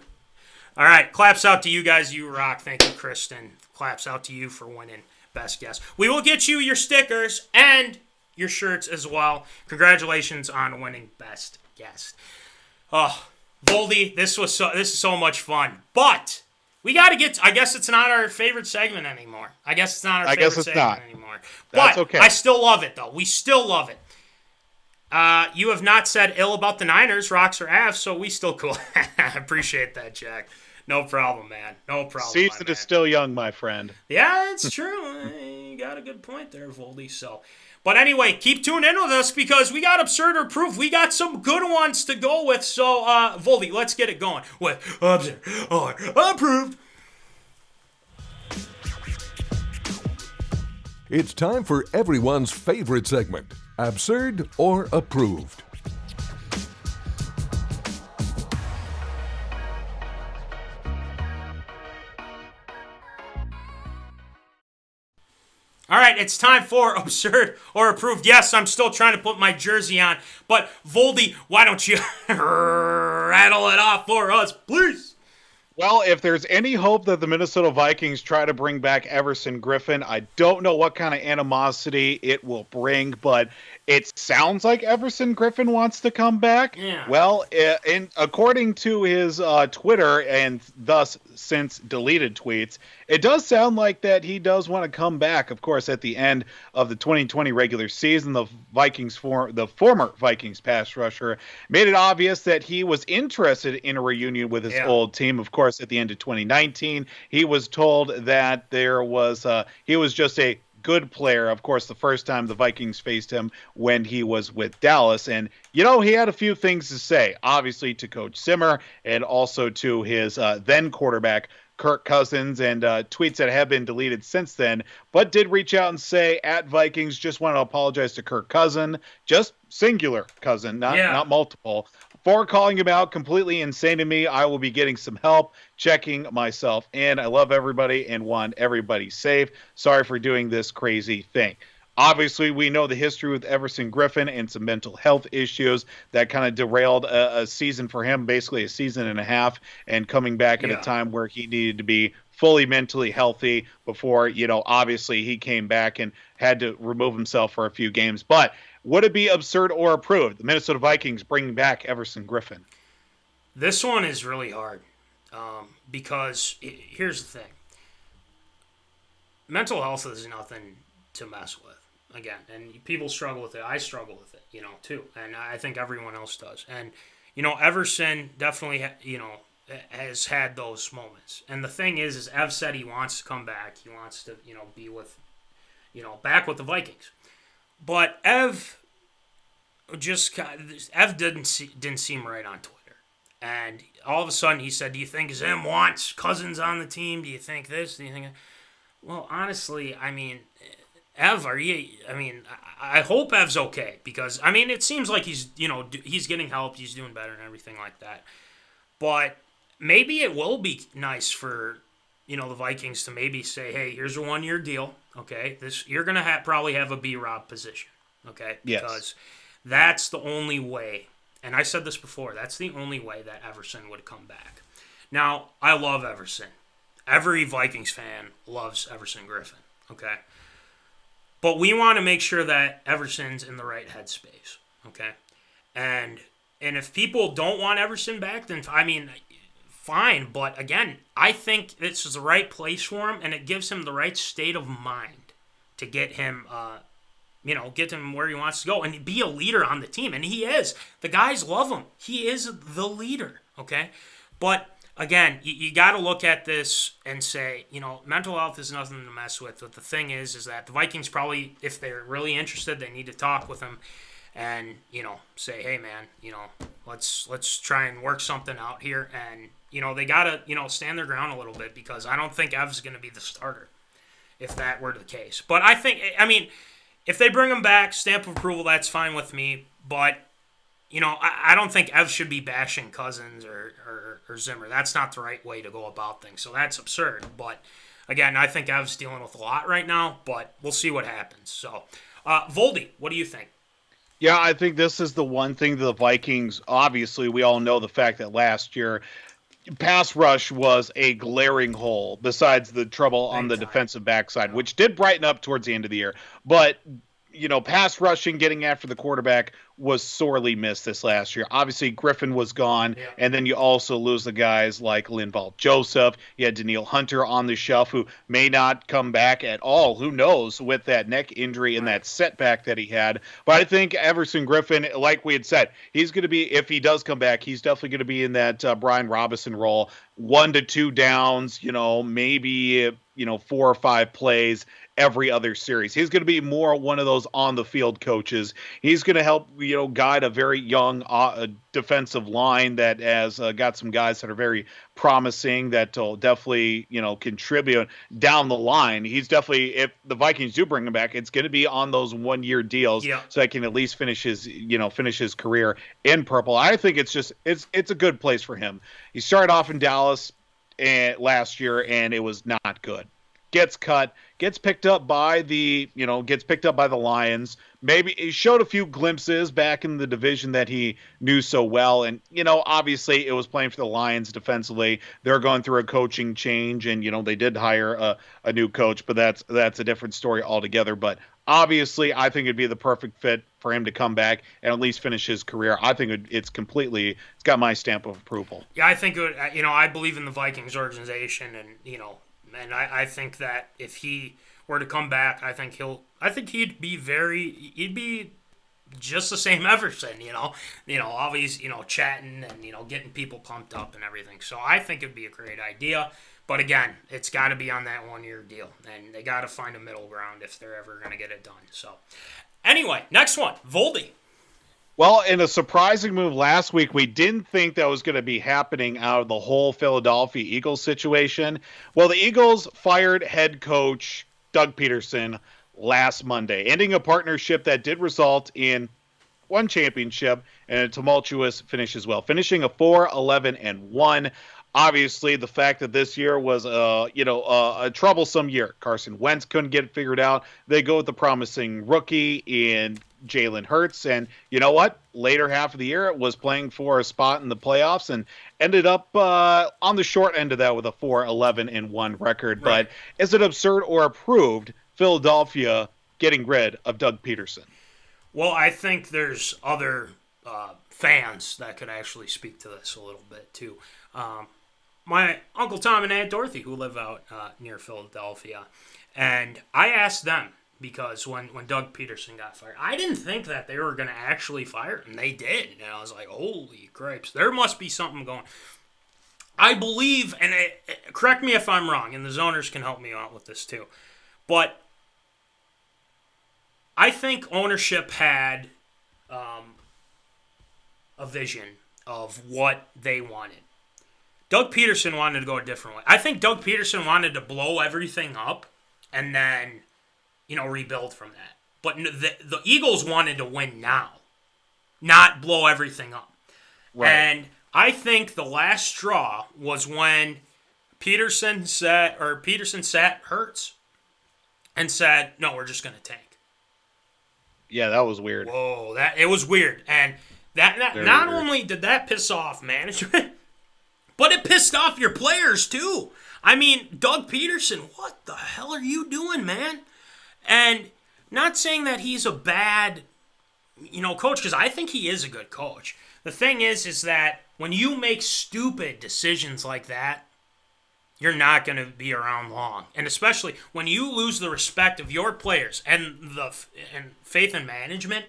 All right, claps out to you guys. You rock. Thank you, Kristen. Claps out to you for winning Best Guest. We will get you your stickers and your shirts as well. Congratulations on winning Best Guest. Oh, Voldy, this is so much fun. But we got to get. I guess it's not our favorite segment anymore. Anymore. That's but okay. I still love it though. We still love it. You have not said ill about the Niners, Rocks or Avs, so we still cool. I appreciate that, Jack. No problem, man. No problem. Season is still young, my friend. Yeah, it's true. You got a good point there, Voldy. So. But anyway, keep tuning in with us because we got absurd or proof. We got some good ones to go with. So, Voldy, let's get it going with absurd or approved. It's time for everyone's favorite segment, Absurd or Approved. All right, it's time for absurd or approved. Yes, I'm still trying to put my jersey on, but Voldy, why don't you rattle it off for us, please? Well, if there's any hope that the Minnesota Vikings try to bring back Everson Griffin, I don't know what kind of animosity it will bring, but it sounds like Everson Griffin wants to come back. Yeah. Well, according to his Twitter and thus since deleted tweets, it does sound like that he does want to come back. Of course, at the end of the 2020 regular season, the former Vikings pass rusher made it obvious that he was interested in a reunion with his old team. Of course, at the end of 2019, he was told that he was just a good player. Of course, the first time the Vikings faced him when he was with Dallas. And, he had a few things to say, obviously to Coach Zimmer and also to his then quarterback, Kirk Cousins, and tweets that have been deleted since then, but did reach out and say at Vikings, just want to apologize to Kirk Cousin, just singular Cousin, not multiple, for calling him out. Completely insane to me. I will be getting some help checking myself in. I love everybody and want everybody safe. Sorry for doing this crazy thing. Obviously, we know the history with Everson Griffin and some mental health issues that kind of derailed a season for him, basically a season and a half, and coming back at a time where he needed to be fully mentally healthy before, obviously he came back and had to remove himself for a few games. But would it be absurd or approved, the Minnesota Vikings bringing back Everson Griffin? This one is really hard because here's the thing. Mental health is nothing to mess with. Again, and people struggle with it. I struggle with it, too. And I think everyone else does. And, Everson definitely, has had those moments. And the thing is Ev said he wants to come back. He wants to, be with, back with the Vikings. But Ev didn't seem right on Twitter. And all of a sudden he said, do you think Zim wants Cousins on the team? Do you think this? Do you think that? Well, honestly, Ev, I hope Ev's okay because, it seems like he's getting help, he's doing better and everything like that. But maybe it will be nice for, the Vikings to maybe say, hey, here's a 1-year deal, okay? You're going to probably have a B-Rob position, okay? Because that's the only way, and I said this before, that's the only way that Everson would come back. Now, I love Everson. Every Vikings fan loves Everson Griffin, okay? But we want to make sure that Everson's in the right headspace, okay? And if people don't want Everson back, then, fine. But, again, I think this is the right place for him, and it gives him the right state of mind to get him, get him where he wants to go and be a leader on the team. And he is. The guys love him. He is the leader, okay? But again, you got to look at this and say, mental health is nothing to mess with. But the thing is that the Vikings probably, if they're really interested, they need to talk with him and, say, hey, man, let's try and work something out here. And, they got to, stand their ground a little bit because I don't think Ev's going to be the starter if that were the case. But I think, if they bring him back, stamp of approval, that's fine with me. But, I don't think Ev should be bashing Cousins or Zimmer. That's not the right way to go about things. So that's absurd. But, again, I think Ev's dealing with a lot right now, but we'll see what happens. So, Voldy, what do you think? Yeah, I think this is the one thing the Vikings, obviously, we all know the fact that last year pass rush was a glaring hole besides the trouble on the defensive backside, which did brighten up towards the end of the year. But, pass rushing, getting after the quarterback was sorely missed this last year. Obviously, Griffin was gone, and then you also lose the guys like Linval Joseph. You had Daniil Hunter on the shelf who may not come back at all. Who knows with that neck injury and that setback that he had. But I think Everson Griffin, like we had said, he's going to be, if he does come back, he's definitely going to be in that Brian Robinson role. 1 to 2 downs, maybe 4 or 5 plays every other series. He's going to be more one of those on-the-field coaches. He's going to help, guide a very young defensive line that has got some guys that are very promising that will definitely, contribute down the line. He's definitely, if the Vikings do bring him back, it's going to be on those 1-year deals so I can at least finish his career in purple. I think it's a good place for him. He started off in Dallas last year, and it was not good. gets cut, gets picked up by the Lions. Maybe he showed a few glimpses back in the division that he knew so well. And, obviously it was playing for the Lions defensively. They're going through a coaching change, and, they did hire a new coach, but that's a different story altogether. But obviously I think it'd be the perfect fit for him to come back and at least finish his career. I think it's got my stamp of approval. Yeah, I think it would, I believe in the Vikings organization, and, and I think that if he were to come back, I think he'd be just the same Everson, always, chatting and, getting people pumped up and everything. So I think it'd be a great idea. But again, it's got to be on that 1-year deal, and they got to find a middle ground if they're ever going to get it done. So anyway, next one, Voldy. Well, in a surprising move last week, we didn't think that was going to be happening out of the whole Philadelphia Eagles situation. Well, the Eagles fired head coach Doug Pederson last Monday, ending a partnership that did result in one championship and a tumultuous finish as well, finishing a 4-11-1. Obviously, the fact that this year was a troublesome year. Carson Wentz couldn't get it figured out. They go with the promising rookie in Jalen Hurts, and you know what? Later half of the year, it was playing for a spot in the playoffs and ended up on the short end of that with a 4-11-1 record. Right. But is it absurd or approved Philadelphia getting rid of Doug Pederson? Well, I think there's other fans that could actually speak to this a little bit too. My Uncle Tom and Aunt Dorothy, who live out near Philadelphia, and I asked them, because when Doug Pederson got fired, I didn't think that they were going to actually fire him. They did. And I was like, holy cripes, there must be something going. I believe, and correct me if I'm wrong, and the zoners can help me out with this too, but I think ownership had a vision of what they wanted. Doug Pederson wanted to go a different way. I think Doug Pederson wanted to blow everything up and then, rebuild from that. But the Eagles wanted to win now, not blow everything up. Right. And I think the last straw was when Pederson sat Hurts and said, no, we're just going to tank. Yeah, that was weird. Whoa, it was weird. And that not only did that piss off management, but it pissed off your players too. I mean, Doug Pederson, what the hell are you doing, man? And not saying that he's a bad, coach, because I think he is a good coach. The thing is that when you make stupid decisions like that, you're not going to be around long. And especially when you lose the respect of your players and faith in management,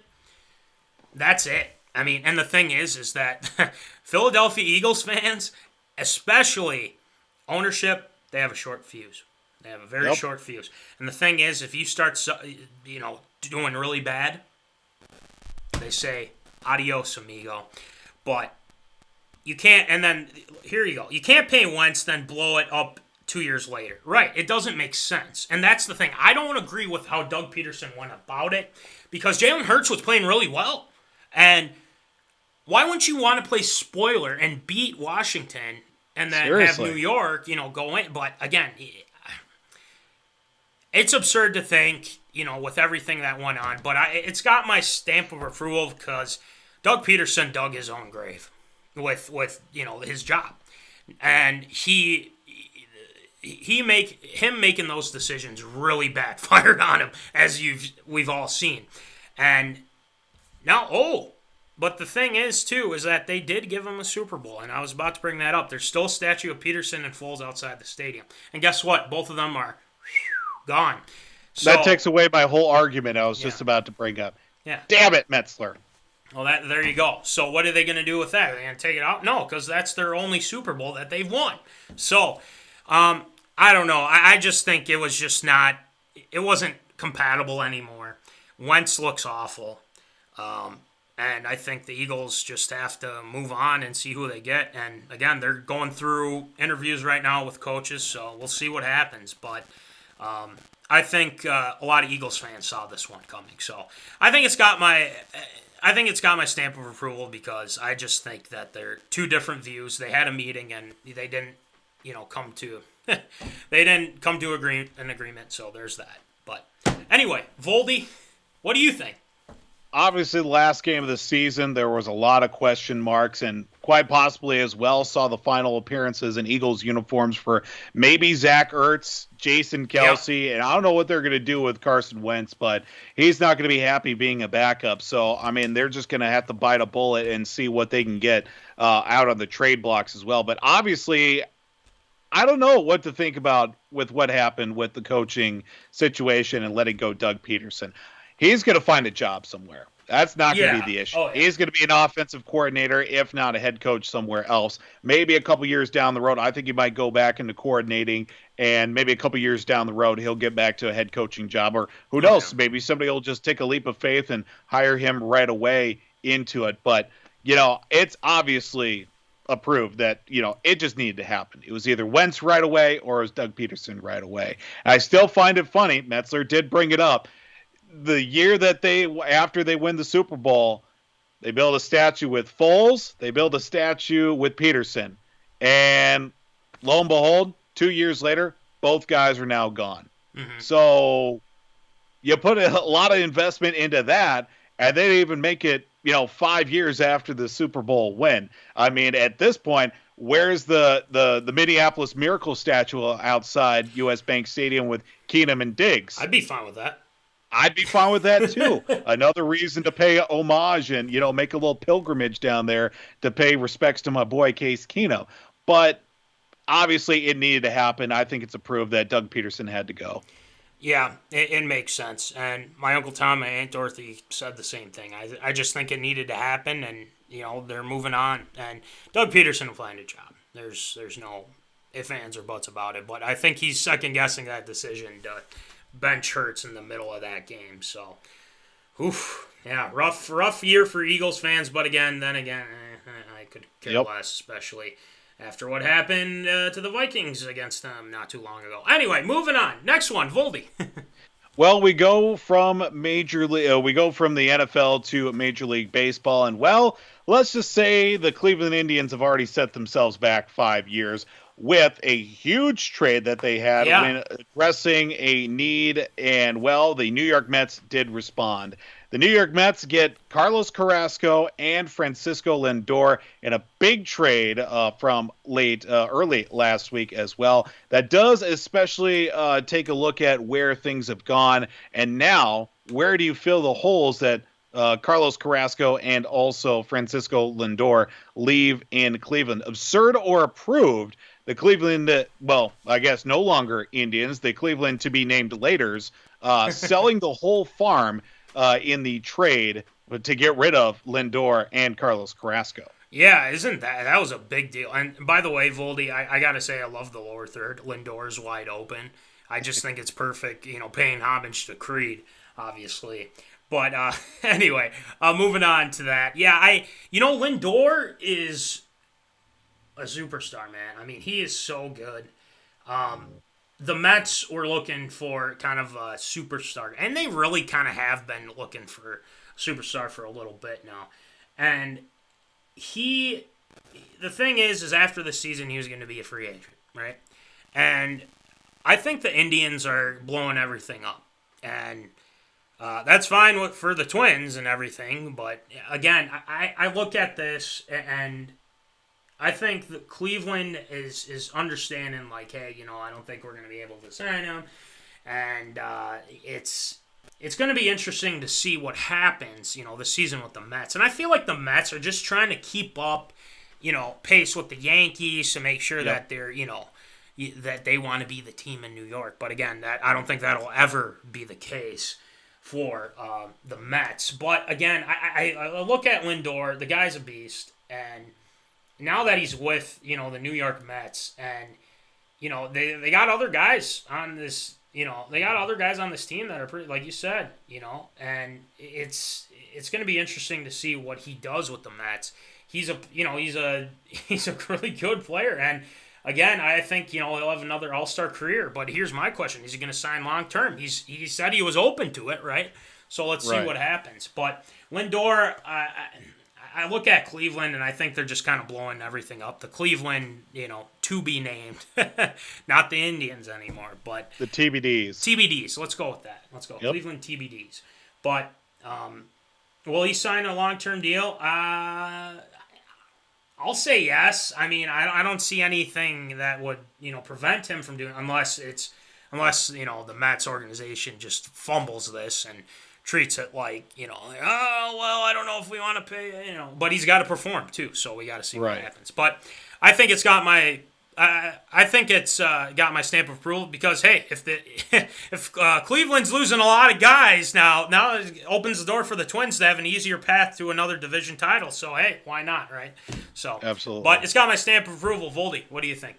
that's it. I mean, and the thing is that Philadelphia Eagles fans, especially ownership, they have a short fuse. They have a very short fuse. And the thing is, if you start, doing really bad, they say, adios, amigo. But you can't, and then, here you go. You can't pay Wentz, then blow it up 2 years later. Right, it doesn't make sense. And that's the thing. I don't agree with how Doug Pederson went about it, because Jalen Hurts was playing really well. And why wouldn't you want to play spoiler and beat Washington and then have New York, go in? But again, it's absurd to think, with everything that went on. But it's got my stamp of approval because Doug Pederson dug his own grave with his job. And him making those decisions really backfired on him, as we've all seen. And now, but the thing is, too, is that they did give him a Super Bowl, and I was about to bring that up. There's still a statue of Pederson and Foles outside the stadium. And guess what? Both of them are gone. So, that takes away my whole argument I was just about to bring up. Yeah. Damn it, Metzler. Well, there you go. So what are they going to do with that? Are they going to take it out? No, because that's their only Super Bowl that they've won. So, I don't know. I just think it was just not – it wasn't compatible anymore. Wentz looks awful. And I think the Eagles just have to move on and see who they get. And, again, they're going through interviews right now with coaches, so we'll see what happens. But I think a lot of Eagles fans saw this one coming. So I think it's got my stamp of approval, because I just think that they're two different views. They had a meeting, and they didn't, come to they didn't come to an agreement, so there's that. But anyway, Voldy, what do you think? Obviously, the last game of the season, there was a lot of question marks, and quite possibly as well saw the final appearances in Eagles uniforms for maybe Zach Ertz, Jason Kelsey, and I don't know what they're going to do with Carson Wentz, but he's not going to be happy being a backup. So, I mean, they're just going to have to bite a bullet and see what they can get out on the trade blocks as well. But obviously, I don't know what to think about with what happened with the coaching situation and letting go Doug Pederson. He's going to find a job somewhere. That's not going to be the issue. Oh, yeah. He's going to be an offensive coordinator, if not a head coach somewhere else. Maybe a couple years down the road, I think he might go back into coordinating, and maybe a couple years down the road, he'll get back to a head coaching job. Or who knows, maybe somebody will just take a leap of faith and hire him right away into it. But, it's obviously approved that, it just needed to happen. It was either Wentz right away or it was Doug Pederson right away. And I still find it funny, Metzler did bring it up, the year that after they win the Super Bowl, they build a statue with Foles, they build a statue with Pederson, and lo and behold, 2 years later, both guys are now gone. Mm-hmm. So you put a lot of investment into that, and they didn't even make it, 5 years after the Super Bowl win. I mean, at this point, where's the Minneapolis Miracle statue outside U.S. Bank Stadium with Keenum and Diggs? I'd be fine with that. I'd be fine with that, too. Another reason to pay homage and, make a little pilgrimage down there to pay respects to my boy Case Keenum. But obviously it needed to happen. I think it's approved that Doug Pederson had to go. Yeah, it makes sense. And my Uncle Tom and Aunt Dorothy said the same thing. I just think it needed to happen, and, they're moving on. And Doug Pederson will find a job. There's no ifs, ands, or buts about it. But I think he's second-guessing that decision to bench Hurts in the middle of that game. So, rough year for Eagles fans. But then again, I could care less, especially after what happened to the Vikings against them not too long ago. Anyway, moving on. Next one, Voldy. Well, we go from the NFL to Major League Baseball, and let's just say the Cleveland Indians have already set themselves back 5 years with a huge trade that they had when addressing a need, and, the New York Mets did respond. The New York Mets get Carlos Carrasco and Francisco Lindor in a big trade from early last week as well. That does especially take a look at where things have gone, and now where do you fill the holes that Carlos Carrasco and also Francisco Lindor leave in Cleveland? Absurd or approved? The Cleveland, I guess no longer Indians, the Cleveland to be named Laters, selling the whole farm in the trade to get rid of Lindor and Carlos Carrasco. Yeah, isn't that was a big deal? And by the way, Voldy, I got to say I love the lower third. Lindor's wide open. I just think it's perfect, paying homage to Creed, obviously. But anyway, moving on to that. Yeah, Lindor is a superstar, man. I mean, he is so good. The Mets were looking for kind of a superstar, and they really kind of have been looking for a superstar for a little bit now. And the thing is after the season, he was going to be a free agent, right? And I think the Indians are blowing everything up. And that's fine for the Twins and everything, but again, I look at this and I think that Cleveland is understanding, like, hey, I don't think we're going to be able to sign him. And it's going to be interesting to see what happens, this season with the Mets. And I feel like the Mets are just trying to keep up, pace with the Yankees to make sure that they're, that they want to be the team in New York. But again, I don't think that'll ever be the case for the Mets. But again, I look at Lindor, the guy's a beast, and now that he's with, the New York Mets, and, they got other guys on this, they got other guys on this team that are pretty, like you said, and it's going to be interesting to see what he does with the Mets. He's a really good player, and again, I think, he'll have another all-star career, but here's my question. Is he going to sign long-term? He said he was open to it, right? So let's see what happens. But Lindor, I look at Cleveland, and I think they're just kind of blowing everything up. The Cleveland, to be named. Not the Indians anymore, but The TBDs. TBDs. Let's go with that. Let's go. Yep. Cleveland TBDs. But will he sign a long-term deal? I'll say yes. I mean, I don't see anything that would, prevent him from doing, unless the Mets organization just fumbles this and treats it like, oh, well, I don't know if we want to pay, but he's got to perform too, so we got to see what happens. But I think it's got my got my stamp of approval because, hey, if Cleveland's losing a lot of guys now it opens the door for the Twins to have an easier path to another division title. So, hey, why not, right? So, absolutely. But it's got my stamp of approval. Voldy, what do you think?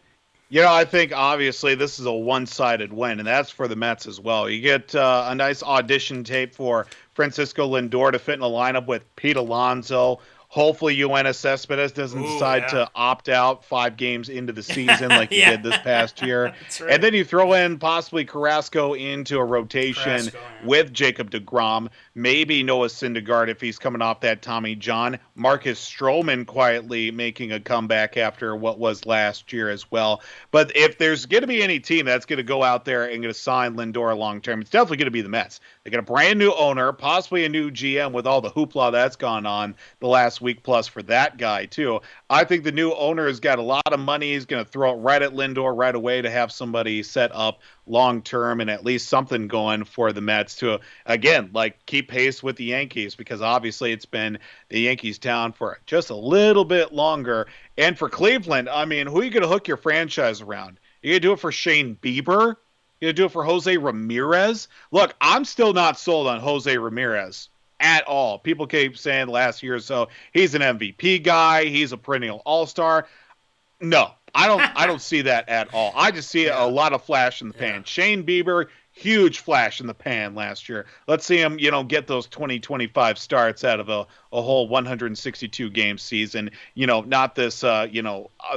I think obviously this is a one-sided win, and that's for the Mets as well. You get a nice audition tape for Francisco Lindor to fit in a lineup with Pete Alonso. Hopefully Yoenis Cespedes doesn't decide to opt out 5 games into the season like he did this past year. Right. And then you throw in possibly Carrasco into a rotation with Jacob deGrom, maybe Noah Syndergaard if he's coming off that Tommy John, Marcus Stroman quietly making a comeback after what was last year as well. But if there's going to be any team that's going to go out there and going to sign Lindor long-term, it's definitely going to be the Mets. They got a brand new owner, possibly a new GM with all the hoopla that's gone on the last week plus for that guy too. I think the new owner has got a lot of money. He's going to throw it right at Lindor right away to have somebody set up long term and at least something going for the Mets to, again, keep pace with the Yankees, because obviously it's been the Yankees town for just a little bit longer. And for Cleveland, I mean, who are you going to hook your franchise around? You going to do it for Shane Bieber? You going to do it for Jose Ramirez? Look, I'm still not sold on Jose Ramirez at all. People keep saying last year or so he's an MVP guy, he's a perennial all-star. No, I don't see that at all. I just see a lot of flash in the pan. Shane Bieber, huge flash in the pan last year. Let's see him, get those 20-25 starts out of a whole 162 game season. Not this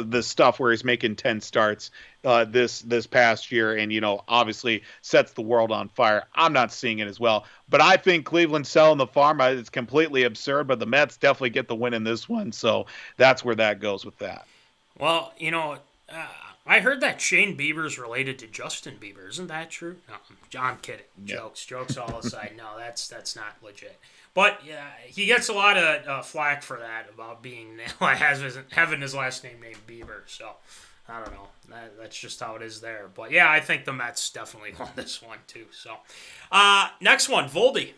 this stuff where he's making 10 starts this past year and obviously sets the world on fire. I'm not seeing it as well. But I think Cleveland selling the farm is completely absurd, but the Mets definitely get the win in this one. So that's where that goes with that. Well, I heard that Shane Bieber's related to Justin Bieber. Isn't that true? No, I'm kidding. Jokes all aside. No, that's not legit. But he gets a lot of flack for that about being having his last name named Bieber. So I don't know. That's just how it is there. But yeah, I think the Mets definitely won this one too. So next one, Voldy.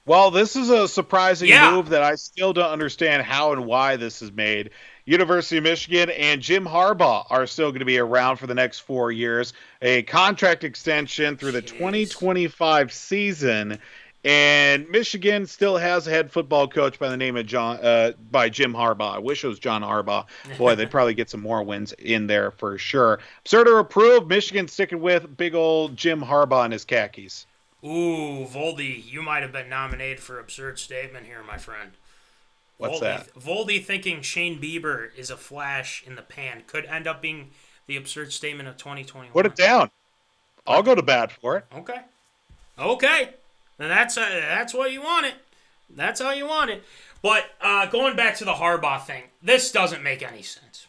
Well, this is a surprising move that I still don't understand how and why this is made. University of Michigan and Jim Harbaugh are still going to be around for the next 4 years. A contract extension through the 2025 season. And Michigan still has a head football coach by the name of Jim Harbaugh. I wish it was John Harbaugh. Boy, they'd probably get some more wins in there for sure. Absurd or approved, Michigan sticking with big old Jim Harbaugh and his khakis. Ooh, Voldy, you might have been nominated for absurd statement here, my friend. What's that? Voldy thinking Shane Bieber is a flash in the pan could end up being the absurd statement of 2021. Put it down. I'll go to bat for it. Okay. Then that's what you want it. That's how you want it. But going back to the Harbaugh thing, this doesn't make any sense.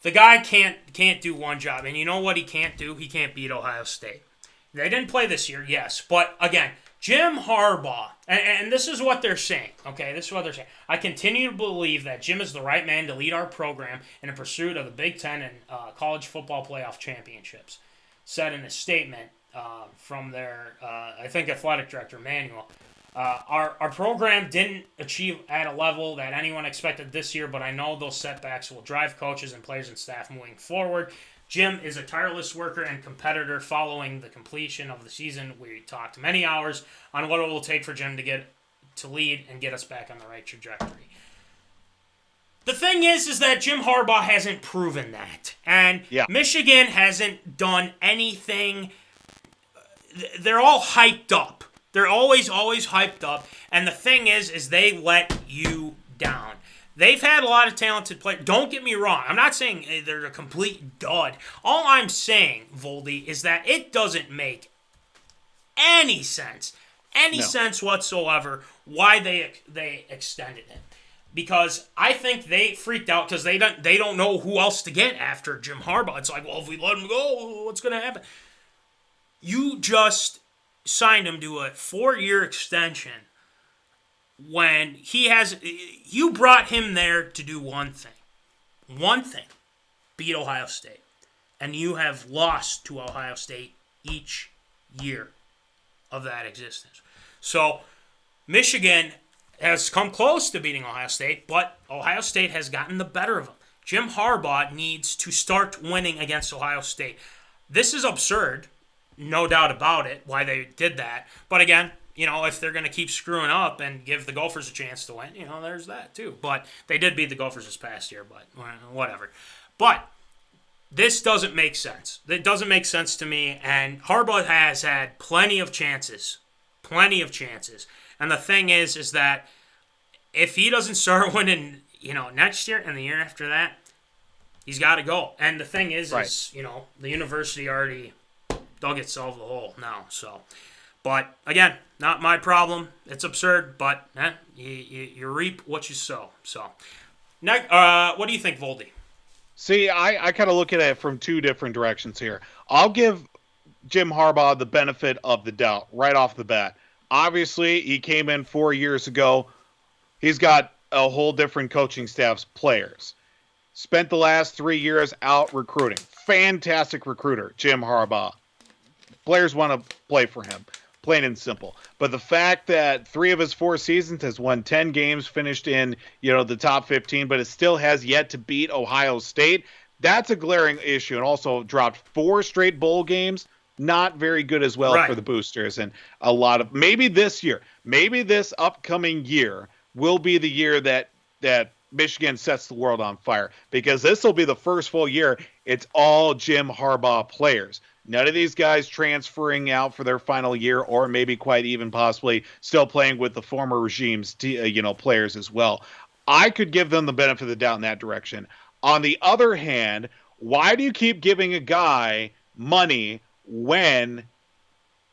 The guy can't do one job, and you know what he can't do? He can't beat Ohio State. They didn't play this year, yes, but again, Jim Harbaugh, and this is what they're saying, okay? This is what they're saying. I continue to believe that Jim is the right man to lead our program in the pursuit of the Big Ten and college football playoff championships, said in a statement from their, I think, athletic director, Manuel. Our program didn't achieve at a level that anyone expected this year, but I know those setbacks will drive coaches and players and staff moving forward. Jim is a tireless worker and competitor. Following the completion of the season, we talked many hours on what it will take for Jim to lead and get us back on the right trajectory. The thing is that Jim Harbaugh hasn't proven that. And Michigan hasn't done anything. They're all hyped up. They're always hyped up. And the thing is they let you down. They've had a lot of talented players. Don't get me wrong. I'm not saying they're a complete dud. All I'm saying, Voldy, is that it doesn't make any sense whatsoever why they extended him. because I think they freaked out because they don't know who else to get after Jim Harbaugh. It's like, well, if we let him go, what's going to happen? You just signed him to a 4-year extension when you brought him there to do one thing, beat Ohio State. And you have lost to Ohio State each year of that existence. So Michigan has come close to beating Ohio State, but Ohio State has gotten the better of them. Jim Harbaugh needs to start winning against Ohio State. This is absurd, no doubt about it, why they did that. But again, if they're going to keep screwing up and give the Gophers a chance to win, there's that too. But they did beat the Gophers this past year, but whatever. But this doesn't make sense. It doesn't make sense to me, and Harbaugh has had plenty of chances. And the thing is that if he doesn't start winning, next year and the year after that, he's got to go. And the thing is, the university already dug itself a hole now. So, but again, not my problem. It's absurd, but you reap what you sow. So, next, what do you think, Voldy? See, I kind of look at it from two different directions here. I'll give Jim Harbaugh the benefit of the doubt right off the bat. Obviously, he came in 4 years ago. He's got a whole different coaching staff's players. Spent the last 3 years out recruiting. Fantastic recruiter, Jim Harbaugh. Players want to play for him, plain and simple. But the fact that 3 of his 4 seasons has won 10 games, finished in, the top 15, but it still has yet to beat Ohio State, that's a glaring issue. And also dropped 4 straight bowl games. Not very good as well for the boosters. And a lot of, maybe this upcoming year will be the year that Michigan sets the world on fire, because this will be the first full year it's all Jim Harbaugh players. None of these guys transferring out for their final year, or maybe quite even possibly still playing with the former regime's players as well. I could give them the benefit of the doubt in that direction. On the other hand, why do you keep giving a guy money when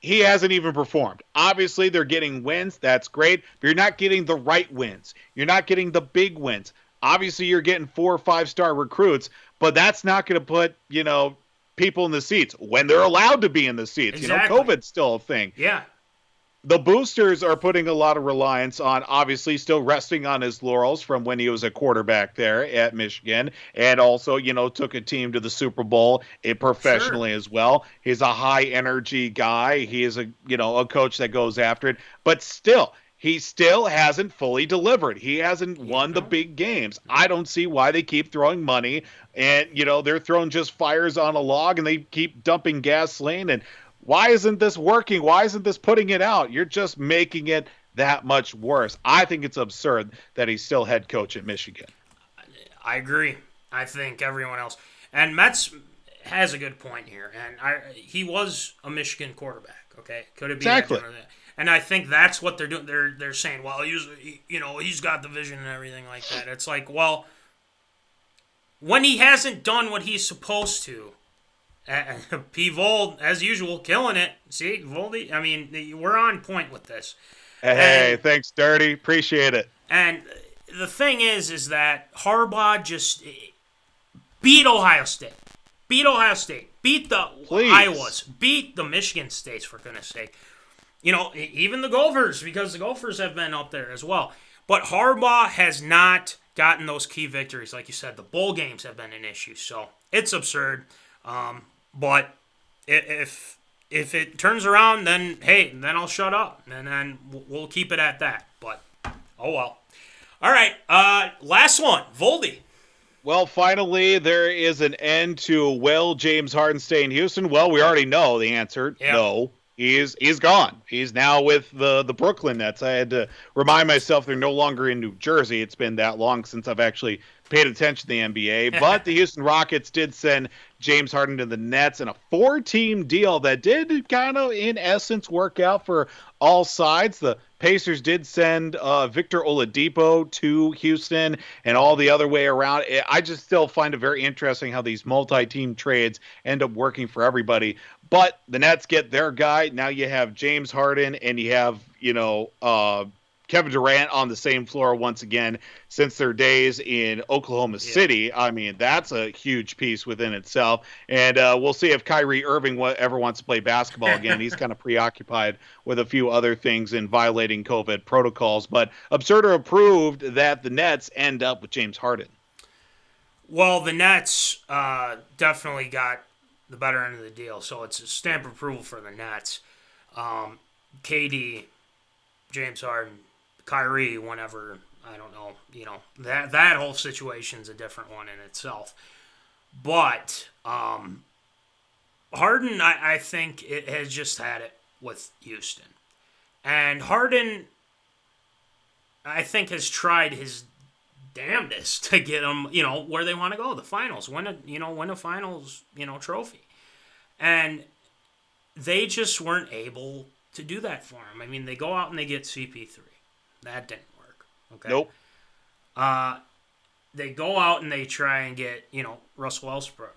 he hasn't even performed? Obviously, they're getting wins. That's great. But you're not getting the right wins. You're not getting the big wins. Obviously, you're getting 4 or 5-star recruits, but that's not going to put, people in the seats when they're allowed to be in the seats. Exactly. COVID's still a thing. Yeah. The boosters are putting a lot of reliance on, obviously, still resting on his laurels from when he was a quarterback there at Michigan, and also, took a team to the Super Bowl professionally as well. He's a high-energy guy. He is a coach that goes after it. But still, he still hasn't fully delivered. He hasn't won the big games. I don't see why they keep throwing money, and, they're throwing just fires on a log, and they keep dumping gasoline, and why isn't this working? Why isn't this putting it out? You're just making it that much worse. I think it's absurd that he's still head coach at Michigan. I agree. I think everyone else. And Metz has a good point here. And he was a Michigan quarterback, okay? Could it be exactly that? And I think that's what they're doing. They're saying, well, he's got the vision and everything like that. It's like, well, when he hasn't done what he's supposed to, P. Vold, as usual, killing it. See, Voldy, I mean, we're on point with this. Hey, thanks, Dirty. Appreciate it. And the thing is that Harbaugh just beat Ohio State. Beat the Iowas. Beat the Michigan States, for goodness sake. Even the Gophers, because the Gophers have been up there as well. But Harbaugh has not gotten those key victories. Like you said, the bowl games have been an issue. So it's absurd. But if it turns around, then I'll shut up, and then we'll keep it at that. But oh well. All right, last one, Voldy. Well, finally, there is an end to will James Harden stay in Houston? Well, we already know the answer. Yep. No, he's gone. He's now with the Brooklyn Nets. I had to remind myself they're no longer in New Jersey. It's been that long since I've actually paid attention to the NBA. But the Houston Rockets did send James Harden to the Nets in a 4-team deal that did kind of, in essence, work out for all sides. The Pacers did send Victor Oladipo to Houston and all the other way around. I just still find it very interesting how these multi-team trades end up working for everybody. But the Nets get their guy. Now you have James Harden and you have, Kevin Durant on the same floor once again since their days in Oklahoma City. I mean, that's a huge piece within itself. And we'll see if Kyrie Irving ever wants to play basketball again. He's kind of preoccupied with a few other things in violating COVID protocols. But Absurder approved that the Nets end up with James Harden. Well, the Nets definitely got the better end of the deal, so it's a stamp of approval for the Nets. KD, James Harden, Kyrie, whenever, I don't know, that whole situation's a different one in itself. But Harden, I think it has just had it with Houston. And Harden, I think, has tried his damnedest to get them, where they want to go, the finals, win a finals, trophy. And they just weren't able to do that for him. I mean, they go out and they get CP3. That didn't work. Okay. Nope. They go out and they try and get, Russell Westbrook.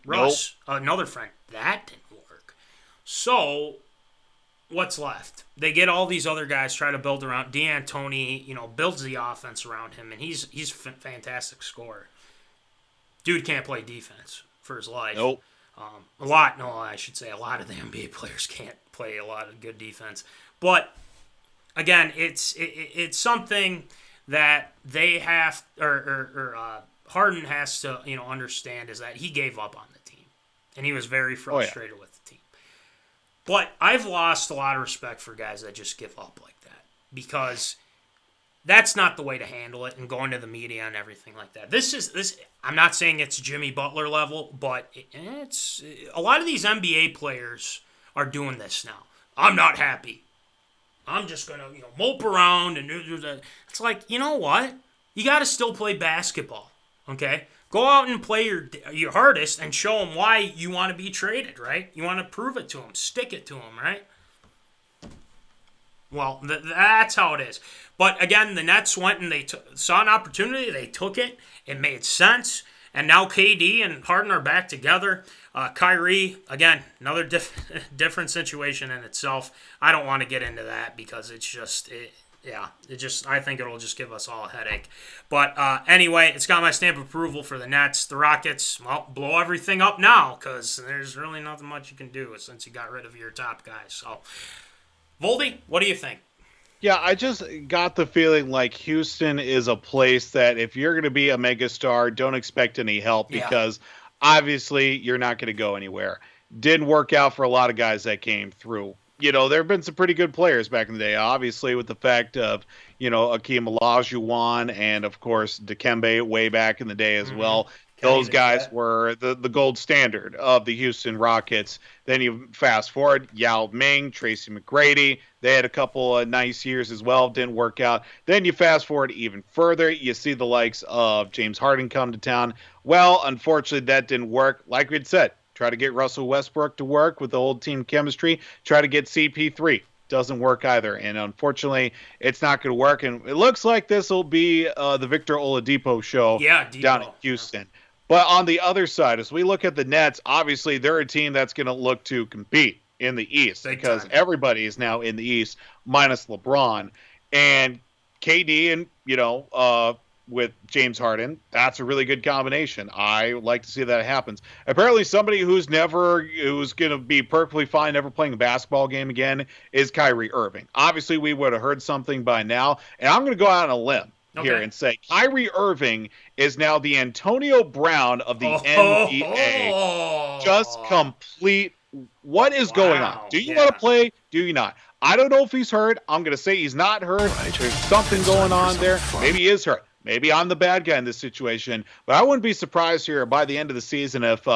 Russ, another friend. That didn't work. So, what's left? They get all these other guys, try to build around. D'Antoni, builds the offense around him, and he's a fantastic scorer. Dude can't play defense for his life. Nope. A lot of the NBA players can't play a lot of good defense. But again, it's something that they have, Harden has to, understand, is that he gave up on the team, and he was very frustrated with the team. But I've lost a lot of respect for guys that just give up like that, because that's not the way to handle it, and going to the media and everything like that. This. I'm not saying it's Jimmy Butler level, but it's a lot of these NBA players are doing this now. I'm not happy. I'm just going to, mope around. And it's like, you know what? You got to still play basketball, okay? Go out and play your hardest and show them why you want to be traded, right? You want to prove it to them. Stick it to them, right? Well, that's how it is. But again, the Nets went and they saw an opportunity. They took it. It made sense. And now KD and Harden are back together. Kyrie, again, another different situation in itself. I don't want to get into that because it's just, I think it'll just give us all a headache. But anyway, it's got my stamp of approval for the Nets. The Rockets, well, blow everything up now, because there's really nothing much you can do since you got rid of your top guys. So, Voldy, what do you think? Yeah, I just got the feeling like Houston is a place that if you're going to be a megastar, don't expect any help, because obviously you're not going to go anywhere. Didn't work out for a lot of guys that came through. There have been some pretty good players back in the day, obviously, with the fact of, Akeem Olajuwon and, of course, Dikembe way back in the day as well. Those guys were the gold standard of the Houston Rockets. Then you fast forward, Yao Ming, Tracy McGrady. They had a couple of nice years as well. Didn't work out. Then you fast forward even further. You see the likes of James Harden come to town. Well, unfortunately, that didn't work. Like we had said, try to get Russell Westbrook to work with the old team chemistry. Try to get CP3. Doesn't work either. And unfortunately, it's not going to work. And it looks like this will be the Victor Oladipo show down in Houston. But on the other side, as we look at the Nets, obviously they're a team that's going to look to compete in the East, because everybody is now in the East minus LeBron. And KD and, with James Harden, that's a really good combination. I would like to see that happens. Apparently somebody who's going to be perfectly fine never playing a basketball game again is Kyrie Irving. Obviously we would have heard something by now, and I'm going to go out on a limb here and say Kyrie Irving is now the Antonio Brown of the NBA. Just complete. What is going on? Do you want to play? Do you not? I don't know if he's hurt. I'm going to say he's not hurt. There's something going on there. Maybe he is hurt. Maybe I'm the bad guy in this situation. But I wouldn't be surprised here by the end of the season if,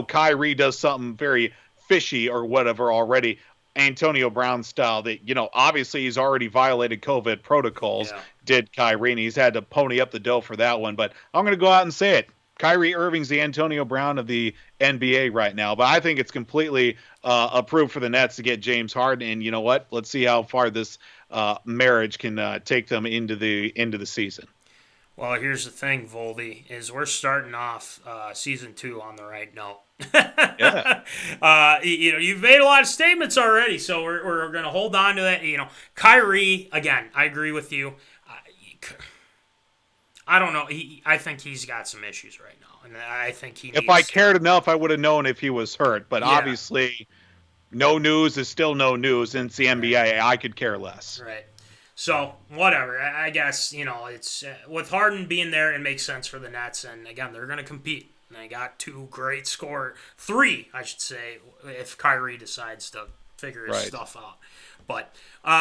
Kyrie does something very fishy or whatever already. Antonio Brown style that, obviously he's already violated COVID protocols, did Kyrie, and he's had to pony up the dough for that one. But I'm going to go out and say it. Kyrie Irving's the Antonio Brown of the NBA right now. But I think it's completely approved for the Nets to get James Harden. And you know what? Let's see how far this marriage can take them into the season. Well, here's the thing, Voldy, is we're starting off season 2 on the right note. Yeah. You've made a lot of statements already, so we're going to hold on to that. Kyrie, again, I agree with you. I don't know. I think he's got some issues right now, and I think he. If I cared enough, I would have known if he was hurt. But obviously, no news is still no news. And it's the NBA. I could care less. Right. So whatever. I guess it's with Harden being there, it makes sense for the Nets, and again, they're going to compete. And they got three, I should say, if Kyrie decides to figure his stuff out. But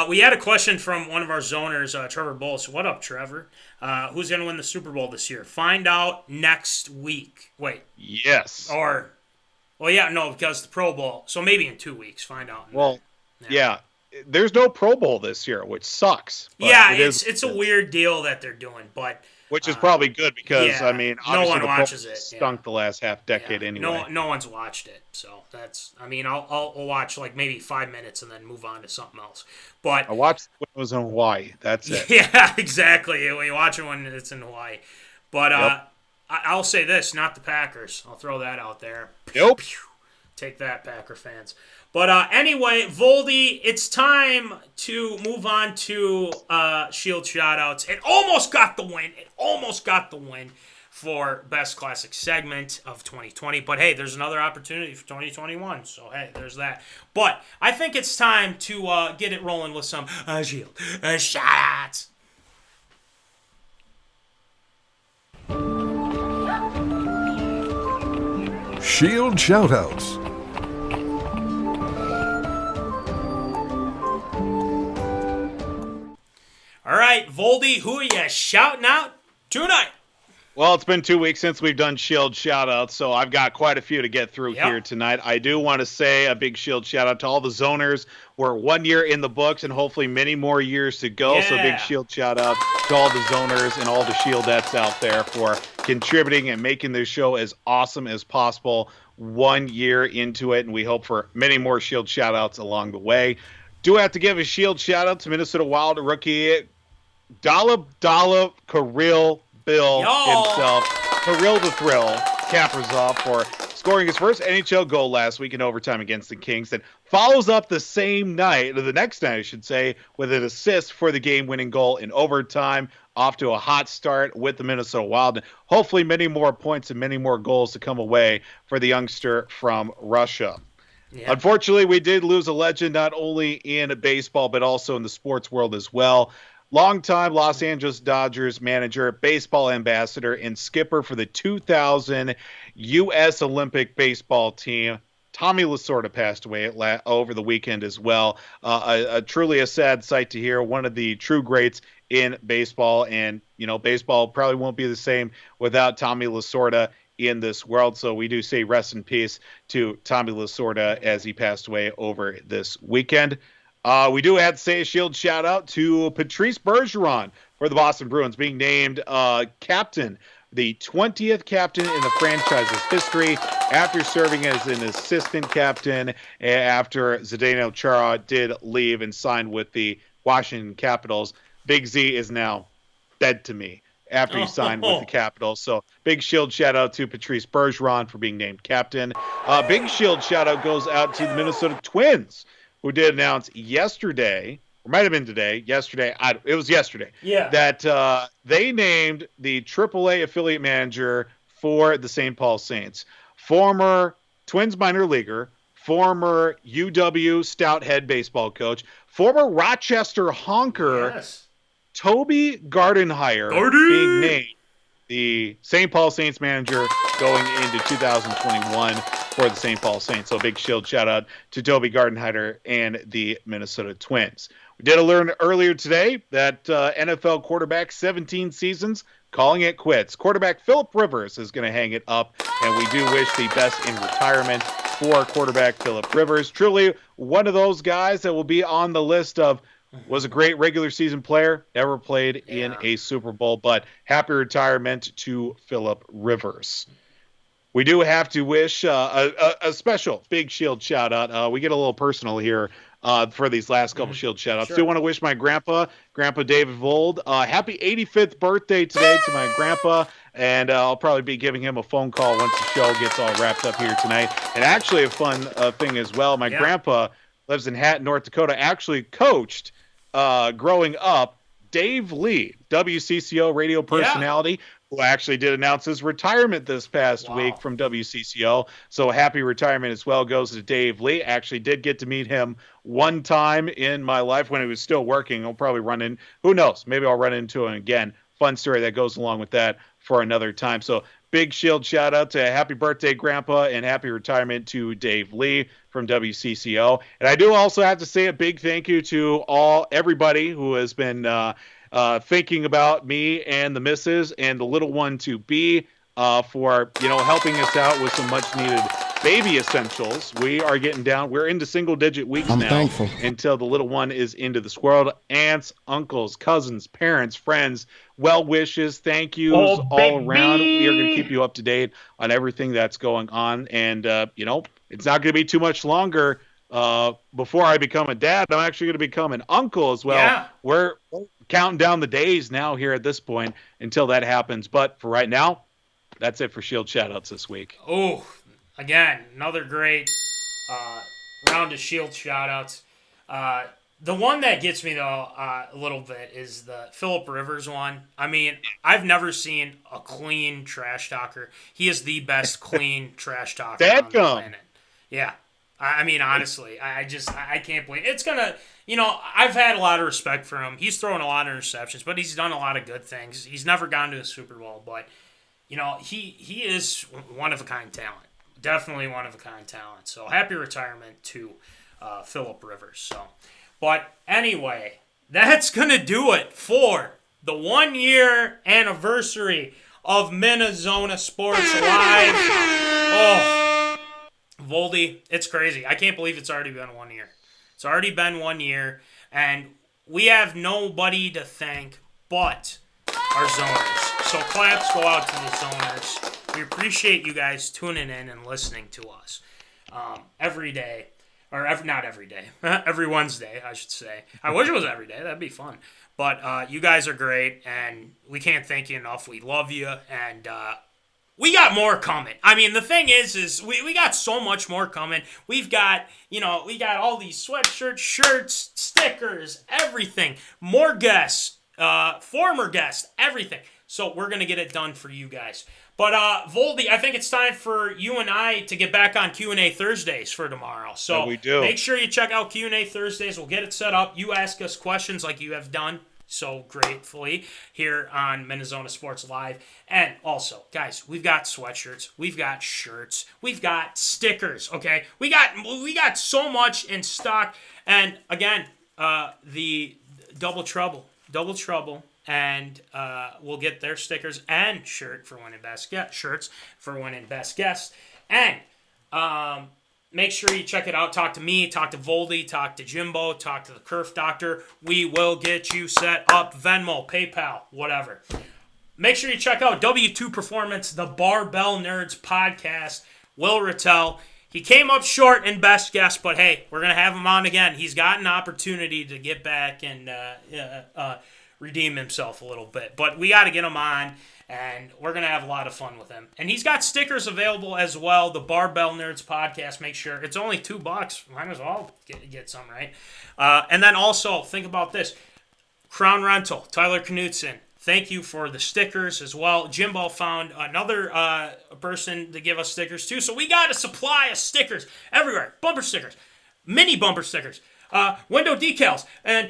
we had a question from one of our zoners, Trevor Bowles. What up, Trevor? Who's going to win the Super Bowl this year? Find out next week. Wait. Yes. Because the Pro Bowl. So maybe in 2 weeks, find out. Yeah. There's no Pro Bowl this year, which sucks. Yeah, it's a weird deal that they're doing, but... Which is probably good because, obviously no one watches Pro it. Stunk the last half decade anyway. No one's watched it, so that's... I'll watch like maybe 5 minutes and then move on to something else. But I watched when it was in Hawaii. That's it. Yeah, exactly. You watch it when it's in Hawaii. But I'll say this, not the Packers. I'll throw that out there. Nope. Take that, Packer fans. But anyway, Voldy, it's time to move on to Shield Shoutouts. It almost got the win. For Best Classic Segment of 2020. But hey, there's another opportunity for 2021. So hey, there's that. But I think it's time to get it rolling with some Shield Shoutouts. Shield Shoutouts. All right, Voldy, who are you shouting out tonight? Well, it's been 2 weeks since we've done Shield shout-outs, so I've got quite a few to get through here tonight. I do want to say a big Shield shout-out to all the zoners. We're 1 year in the books and hopefully many more years to go, so big Shield shout-out to all the zoners and all the Shieldettes out there for contributing and making this show as awesome as possible 1 year into it, and we hope for many more Shield shout-outs along the way. Do have to give a Shield shout-out to Minnesota Wild rookie Kirill Bill himself, Kirill the Thrill, Kaprizov, for scoring his first NHL goal last week in overtime against the Kings, that follows up the same night, or the next night I should say, with an assist for the game-winning goal in overtime, off to a hot start with the Minnesota Wild, and hopefully many more points and many more goals to come away for the youngster from Russia. Yeah. Unfortunately, we did lose a legend not only in baseball but also in the sports world as well. Longtime Los Angeles Dodgers manager, baseball ambassador, and skipper for the 2000 U.S. Olympic baseball team, Tommy Lasorda, passed away over the weekend as well. Truly a sad sight to hear. One of the true greats in baseball, and baseball probably won't be the same without Tommy Lasorda in this world. So we do say rest in peace to Tommy Lasorda as he passed away over this weekend. We do have to say a Shield shout out to Patrice Bergeron for the Boston Bruins, being named captain, the 20th captain in the franchise's history, after serving as an assistant captain after Zdeno Chara did leave and signed with the Washington Capitals. Big Z is now dead to me after he signed with the Capitals. So big Shield shout out to Patrice Bergeron for being named captain. Big Shield shout out goes out to the Minnesota Twins, who did announce yesterday, or might have been today, it was yesterday, that they named the AAA affiliate manager for the St. Paul Saints, former Twins minor leaguer, former UW Stout head baseball coach, former Rochester honker, Toby Gardenhire, being named the St. Paul Saints manager going into 2021 for the St. Paul Saints. So big Shield shout out to Toby Gardenhire and the Minnesota Twins. We did learn earlier today that NFL quarterback, 17 seasons, calling it quits. Quarterback Phillip Rivers is going to hang it up, and we do wish the best in retirement for quarterback Phillip Rivers. Truly one of those guys that will be on the list of was a great regular season player, never played in a Super Bowl, but happy retirement to Phillip Rivers. We do have to wish a special big Shield shout out. We get a little personal here for these last couple Shield shout outs. Sure. Do want to wish my grandpa David Vold, happy 85th birthday today to my grandpa, And I'll probably be giving him a phone call once the show gets all wrapped up here tonight. And actually a fun thing as well, my grandpa lives in Hatton, North Dakota, actually coached growing up Dave Lee, WCCO radio personality, who actually did announce his retirement this past week from WCCO. So happy retirement as well goes to Dave Lee. Actually did get to meet him one time in my life when he was still working. I'll probably run in, who knows, maybe I'll run into him again. Fun story that goes along with that for another time. So big Shield shout out to happy birthday, Grandpa, and happy retirement to Dave Lee from WCCO. And I do also have to say a big thank you to everybody who has been thinking about me and the missus and the little one to be for helping us out with some much needed baby essentials. We are getting down. We're into single digit weeks now. Thankful. Until the little one is into this world. Aunts, uncles, cousins, parents, friends, well wishes, thank yous all around. We are going to keep you up to date on everything that's going on. And, it's not going to be too much longer before I become a dad. I'm actually going to become an uncle as well. Yeah. We're counting down the days now here at this point until that happens. But for right now, that's it for Shield Shoutouts this week. Oh, again, another great round of Shield Shoutouts. The one that gets me, though, a little bit is the Phillip Rivers one. I mean, I've never seen a clean trash talker. He is the best clean trash talker on the planet. Yeah. I mean, honestly, I can't believe it's going to, I've had a lot of respect for him. He's thrown a lot of interceptions, but he's done a lot of good things. He's never gone to a Super Bowl, but, he is one-of-a-kind talent. Definitely one-of-a-kind talent. So happy retirement to Phillip Rivers. So, but anyway, that's going to do it for the 1-year anniversary of MinneZona Sports Live. Oh, Voldy, it's crazy. I can't believe it's already been 1 year. It's already been 1 year, and we have nobody to thank but our zoners. So claps go out to the zoners. We appreciate you guys tuning in and listening to us every day. Or not every day. Every Wednesday, I should say. I wish it was every day. That'd be fun. But you guys are great, and we can't thank you enough. We love you, and we got more coming. I mean, the thing is we got so much more coming. We've got, we got all these sweatshirts, shirts, stickers, everything. More guests, former guests, everything. So we're going to get it done for you guys. But, Voldy, I think it's time for you and I to get back on Q&A Thursdays for tomorrow. So we do. Make sure you check out Q&A Thursdays. We'll get it set up. You ask us questions like you have done so gratefully here on MinneZona Sports Live. And also, guys, we've got sweatshirts. We've got shirts. We've got stickers, okay? We got so much in stock. And, again, the Double Trouble. And we'll get their stickers and shirt for winning shirts for winning best guests. And make sure you check it out. Talk to me, talk to Voldy, talk to Jimbo, talk to the Kerf Doctor. We will get you set up. Venmo, PayPal, whatever. Make sure you check out W2 Performance, the Barbell Nerds podcast. Will Rattel. He came up short in best guest, but hey, we're going to have him on again. He's got an opportunity to get back and redeem himself a little bit. But we got to get him on, and we're going to have a lot of fun with him. And he's got stickers available as well. The Barbell Nerds podcast. Make sure. It's only $2. Might as well get some, right? And then also, think about this. Crown Rental, Tyler Knutson. Thank you for the stickers as well. Jimbo found another person to give us stickers too. So we got a supply of stickers everywhere. Bumper stickers. Mini bumper stickers. Window decals, and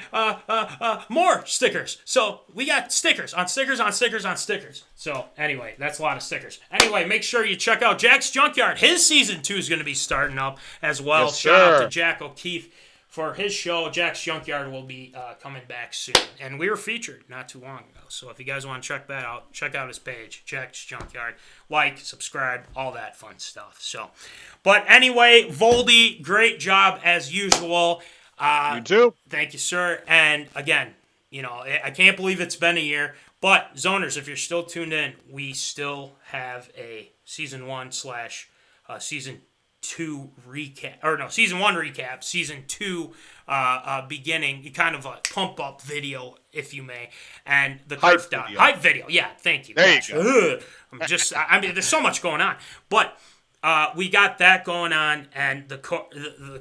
more stickers. So we got stickers on stickers on stickers on stickers. So anyway, that's a lot of stickers. Anyway, make sure you check out Jack's Junkyard. His season 2 is going to be starting up as well. Yes, Shout out sir. to Jack O'Keefe for his show. Jack's Junkyard will be coming back soon. And we were featured not too long ago. So if you guys want to check that out, check out his page, Jack's Junkyard. Like, subscribe, all that fun stuff. So, but anyway, Voldy, great job as usual. You too. Thank you, sir. And again, I can't believe it's been a year. But zoners, if you're still tuned in, we still have a season 1/season 2 recap, or no, season 1 recap, season 2 beginning, kind of a pump up video, if you may, and the hype video. Yeah, thank you. There you go. I mean, there's so much going on, but we got that going on, and the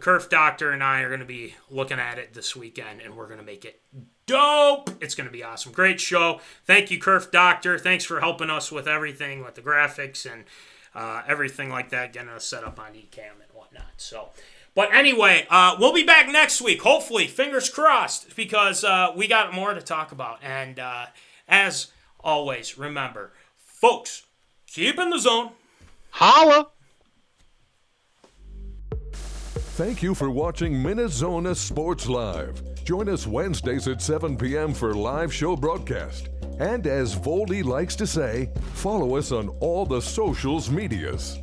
Kerf Doctor and I are going to be looking at it this weekend, and we're going to make it dope. It's going to be awesome. Great show. Thank you, Kerf Doctor. Thanks for helping us with everything, with the graphics and everything like that, getting us set up on eCam and whatnot. So, but anyway, we'll be back next week, hopefully, fingers crossed, because we got more to talk about. And as always, remember, folks, keep in the zone. Holla! Thank you for watching MinneZona Sports Live. Join us Wednesdays at 7 p.m. for live show broadcast. And as Voldy likes to say, follow us on all the socials medias.